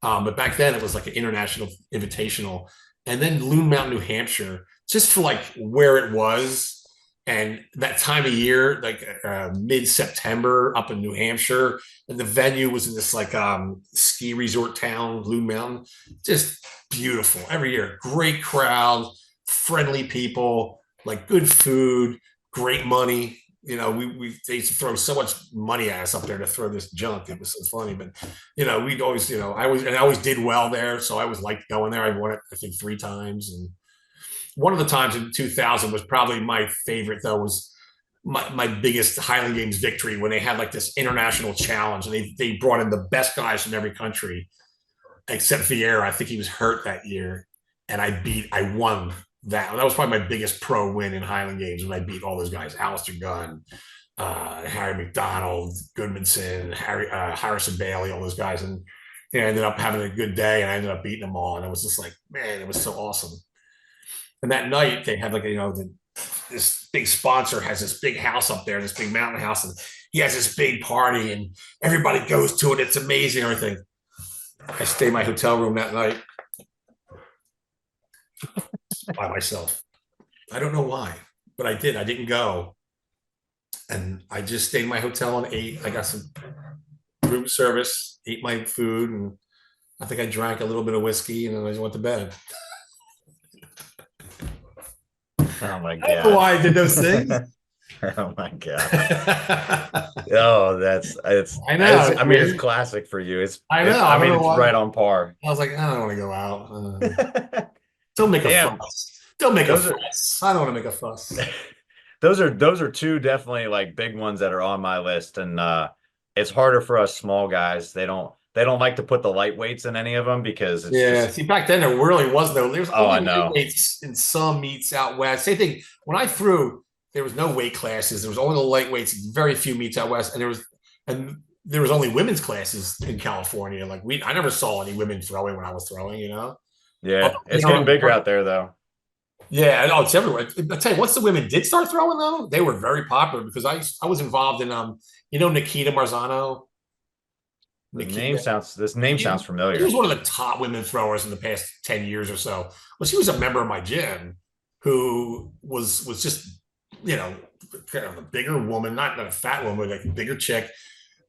But back then it was like an international invitational. And then Loon Mountain, New Hampshire, just for like where it was and that time of year, like mid-September up in New Hampshire, and the venue was in this like ski resort town, Loon Mountain. Just beautiful every year. Great crowd, friendly people, like good food, great money. They used to throw so much money at us up there to throw this junk. It was so funny, but we'd always, I always did well there, so I always liked going there. I won it, I think, 3 times, and one of the times in 2000 was probably my favorite, though, was my biggest Highland Games victory when they had like this international challenge and they brought in the best guys from every country except Vieira. I think he was hurt that year. And I won that. That was probably my biggest pro win in Highland Games when I beat all those guys, Alistair Gunn, Harry McDonald, Gudmundsson, Harrison Bailey, all those guys. And I ended up having a good day and I ended up beating them all. And it was just like, man, it was so awesome. And that night they had like, this big sponsor has this big house up there, this big mountain house, and he has this big party and everybody goes to it. It's amazing, everything. I stayed in my hotel room that night by myself. I don't know why, but I did. I didn't go. And I just stayed in my hotel and ate. I got some room service, ate my food, and I think I drank a little bit of whiskey and then I just went to bed. Oh my I don't know God. why I did those things. Oh my God. Oh, it's I know. I mean, it's classic for you. I know. I mean, don't know it's why. right on par. I was like, I don't want to go out. Don't make a Damn. fuss. Don't make a Those are fuss. I don't want to make a fuss. those are two definitely like big ones that are on my list. And it's harder for us small guys. They don't like to put the lightweights in any of them because it's Yeah. just See, back then there really was no. There was oh, I only know. lightweights in some meets out west. Same thing. When I threw, there was no weight classes. There was only the lightweights. Very few meets out west, and there was only women's classes in California. Like I never saw any women throwing when I was throwing. Yeah, it's getting bigger out there though. Yeah, I know it's everywhere. I tell you, once the women did start throwing, though, they were very popular because I was involved in Nikita Marzano. This name sounds She familiar. was one of the top women throwers in the past 10 years or so. Well, she was a member of my gym who was just, kind of a bigger woman, not a fat woman, like a bigger chick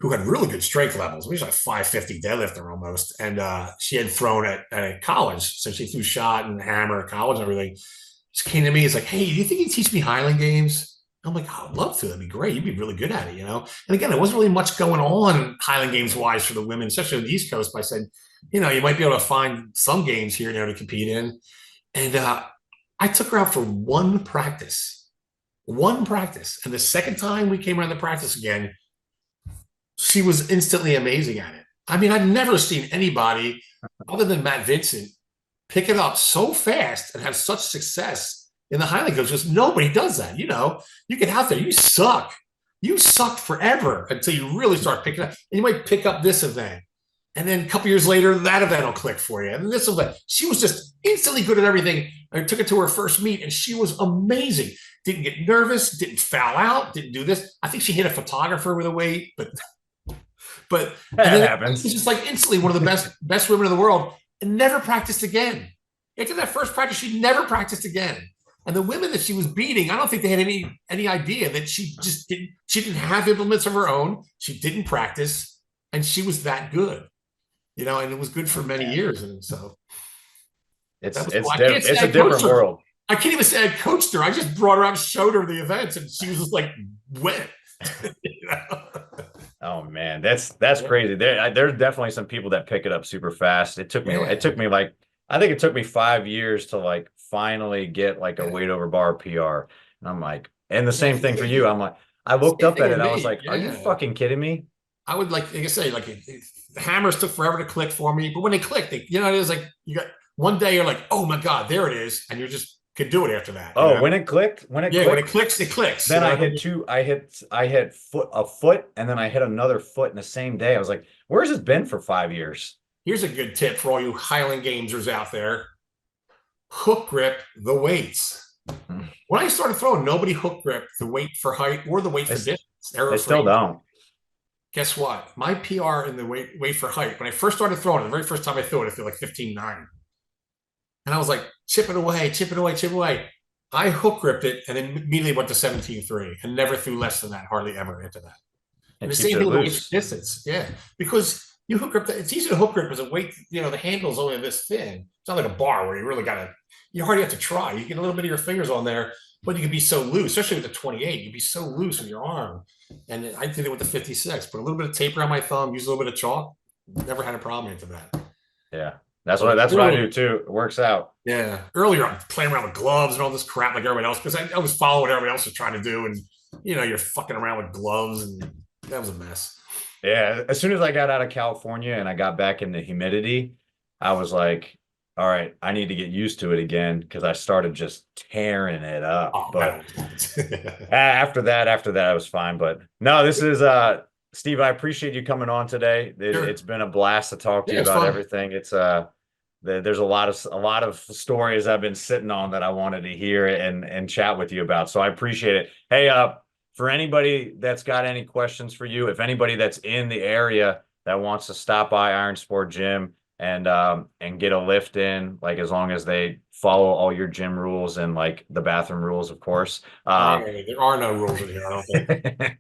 who had really good strength levels. She was like 550 deadlifter almost. And she had thrown at a college. So she threw shot and hammer at college and everything. She came to me. It's like, hey, do you think you teach me Highland Games? I'm like, oh, I'd love to. That'd be great. You'd be really good at it, And again, there wasn't really much going on Highland Games wise for the women, especially on the East Coast. But I said, you might be able to find some games here and there to compete in. And I took her out for one practice. And the second time we came around the practice again, she was instantly amazing at it. I mean, I've never seen anybody other than Matt Vincent pick it up so fast and have such success in the Highland Games. Just nobody does that. You get out there, you suck. You sucked forever until you really start picking up. And you might pick up this event. And then a couple years later, that event will click for you. And this event, she was just instantly good at everything. I took her to her first meet and she was amazing. Didn't get nervous, didn't foul out, didn't do this. I think she hit a photographer with a weight, but That happens. She's just like instantly one of the best women in the world and never practiced again. After that first practice, she never practiced again. And the women that she was beating, I don't think they had any idea that she didn't have implements of her own. She didn't practice, and she was that good. and it was good for many years. And so it's cool. it's a different world. I can't even say I coached her. I just brought her out and showed her the events, and she was just like, went. Oh man, that's crazy. There's definitely some people that pick it up super fast. It took me like, I think it took me 5 years to like finally get like a weight over bar PR. And I'm like, and the same thing for you. I'm like, I looked up at it. I was like, are you fucking kidding me? I would like I say, like the hammers took forever to click for me, but when they click, it is like you got one day you're like, oh my God, there it is. And you just could do it after that. Oh, when it clicks, when it clicks, it clicks. Then I hit a foot, and then I hit another foot in the same day. I was like, where's this been for 5 years? Here's a good tip for all you Highland Gamesers out there. Hook grip the weights. When I started throwing, nobody hook gripped the weight for height or the weight for distance. They still don't. Guess what? My PR in the weight for height, when I first started throwing it, the very first time I threw it, I feel like 15.9. And I was like, chip it away, chip it away, chip it away. I hook gripped it and then immediately went to 17.3 and never threw less than that, hardly ever into that. And the same thing with distance. Yeah. Because you hook grip, it's easy to hook grip as a weight, the handle's only this thin. It's not like a bar where you really you hardly have to try. You get a little bit of your fingers on there, but you can be so loose, especially with the 28. You'd be so loose with your arm. And I did it with the 56. Put a little bit of taper on my thumb, use a little bit of chalk. Never had a problem into that. Yeah. That's what I do too. It works out. Yeah. Earlier, I'm playing around with gloves and all this crap like everybody else because I was following what everybody else was trying to do. And, you're fucking around with gloves and that was a mess. Yeah. As soon as I got out of California and I got back in the humidity, I was like, all right, I need to get used to it again because I started just tearing it up. Oh, but after that, I was fine. But no, this is Steve, I appreciate you coming on today. It's been a blast to talk to you about everything. It's there's a lot of stories I've been sitting on that I wanted to hear and chat with you about. So I appreciate it. Hey, for anybody that's got any questions for you, if anybody that's in the area that wants to stop by Iron Sport Gym and get a lift in, like as long as they follow all your gym rules and like the bathroom rules, of course. There are no rules in here, I don't think.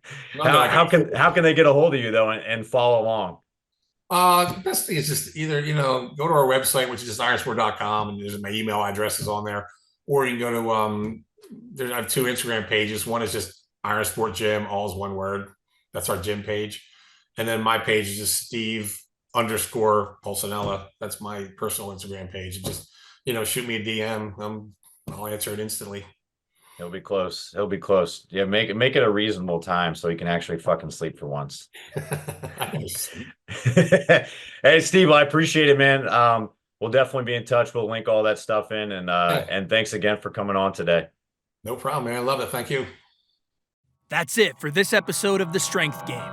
How can they get a hold of you though and follow along? The best thing is just either, go to our website, which is just ironsport.com, and there's my email address is on there, or you can go to I have 2 Instagram pages. One is just Iron Sport Gym, all is one word. That's our gym page. And then my page is just Steve_Pulcinella. That's my personal Instagram page. And just, shoot me a DM. I'll answer it instantly. He'll be close. Yeah, make it a reasonable time so he can actually fucking sleep for once. Hey, Steve, I appreciate it, man. We'll definitely be in touch. We'll link all that stuff in, and thanks again for coming on today. No problem, man. I love it. Thank you. That's it for this episode of The Strength Game.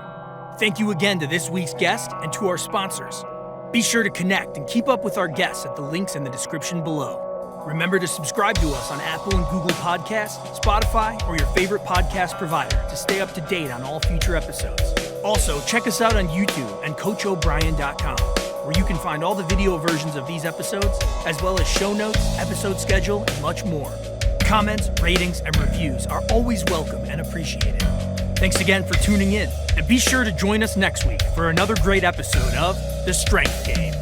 Thank you again to this week's guest and to our sponsors. Be sure to connect and keep up with our guests at the links in the description below. Remember to subscribe to us on Apple and Google Podcasts, Spotify, or your favorite podcast provider to stay up to date on all future episodes. Also, check us out on YouTube and CoachO'Brien.com, where you can find all the video versions of these episodes, as well as show notes, episode schedule, and much more. Comments, ratings, and reviews are always welcome and appreciated. Thanks again for tuning in, and be sure to join us next week for another great episode of The Strength Game.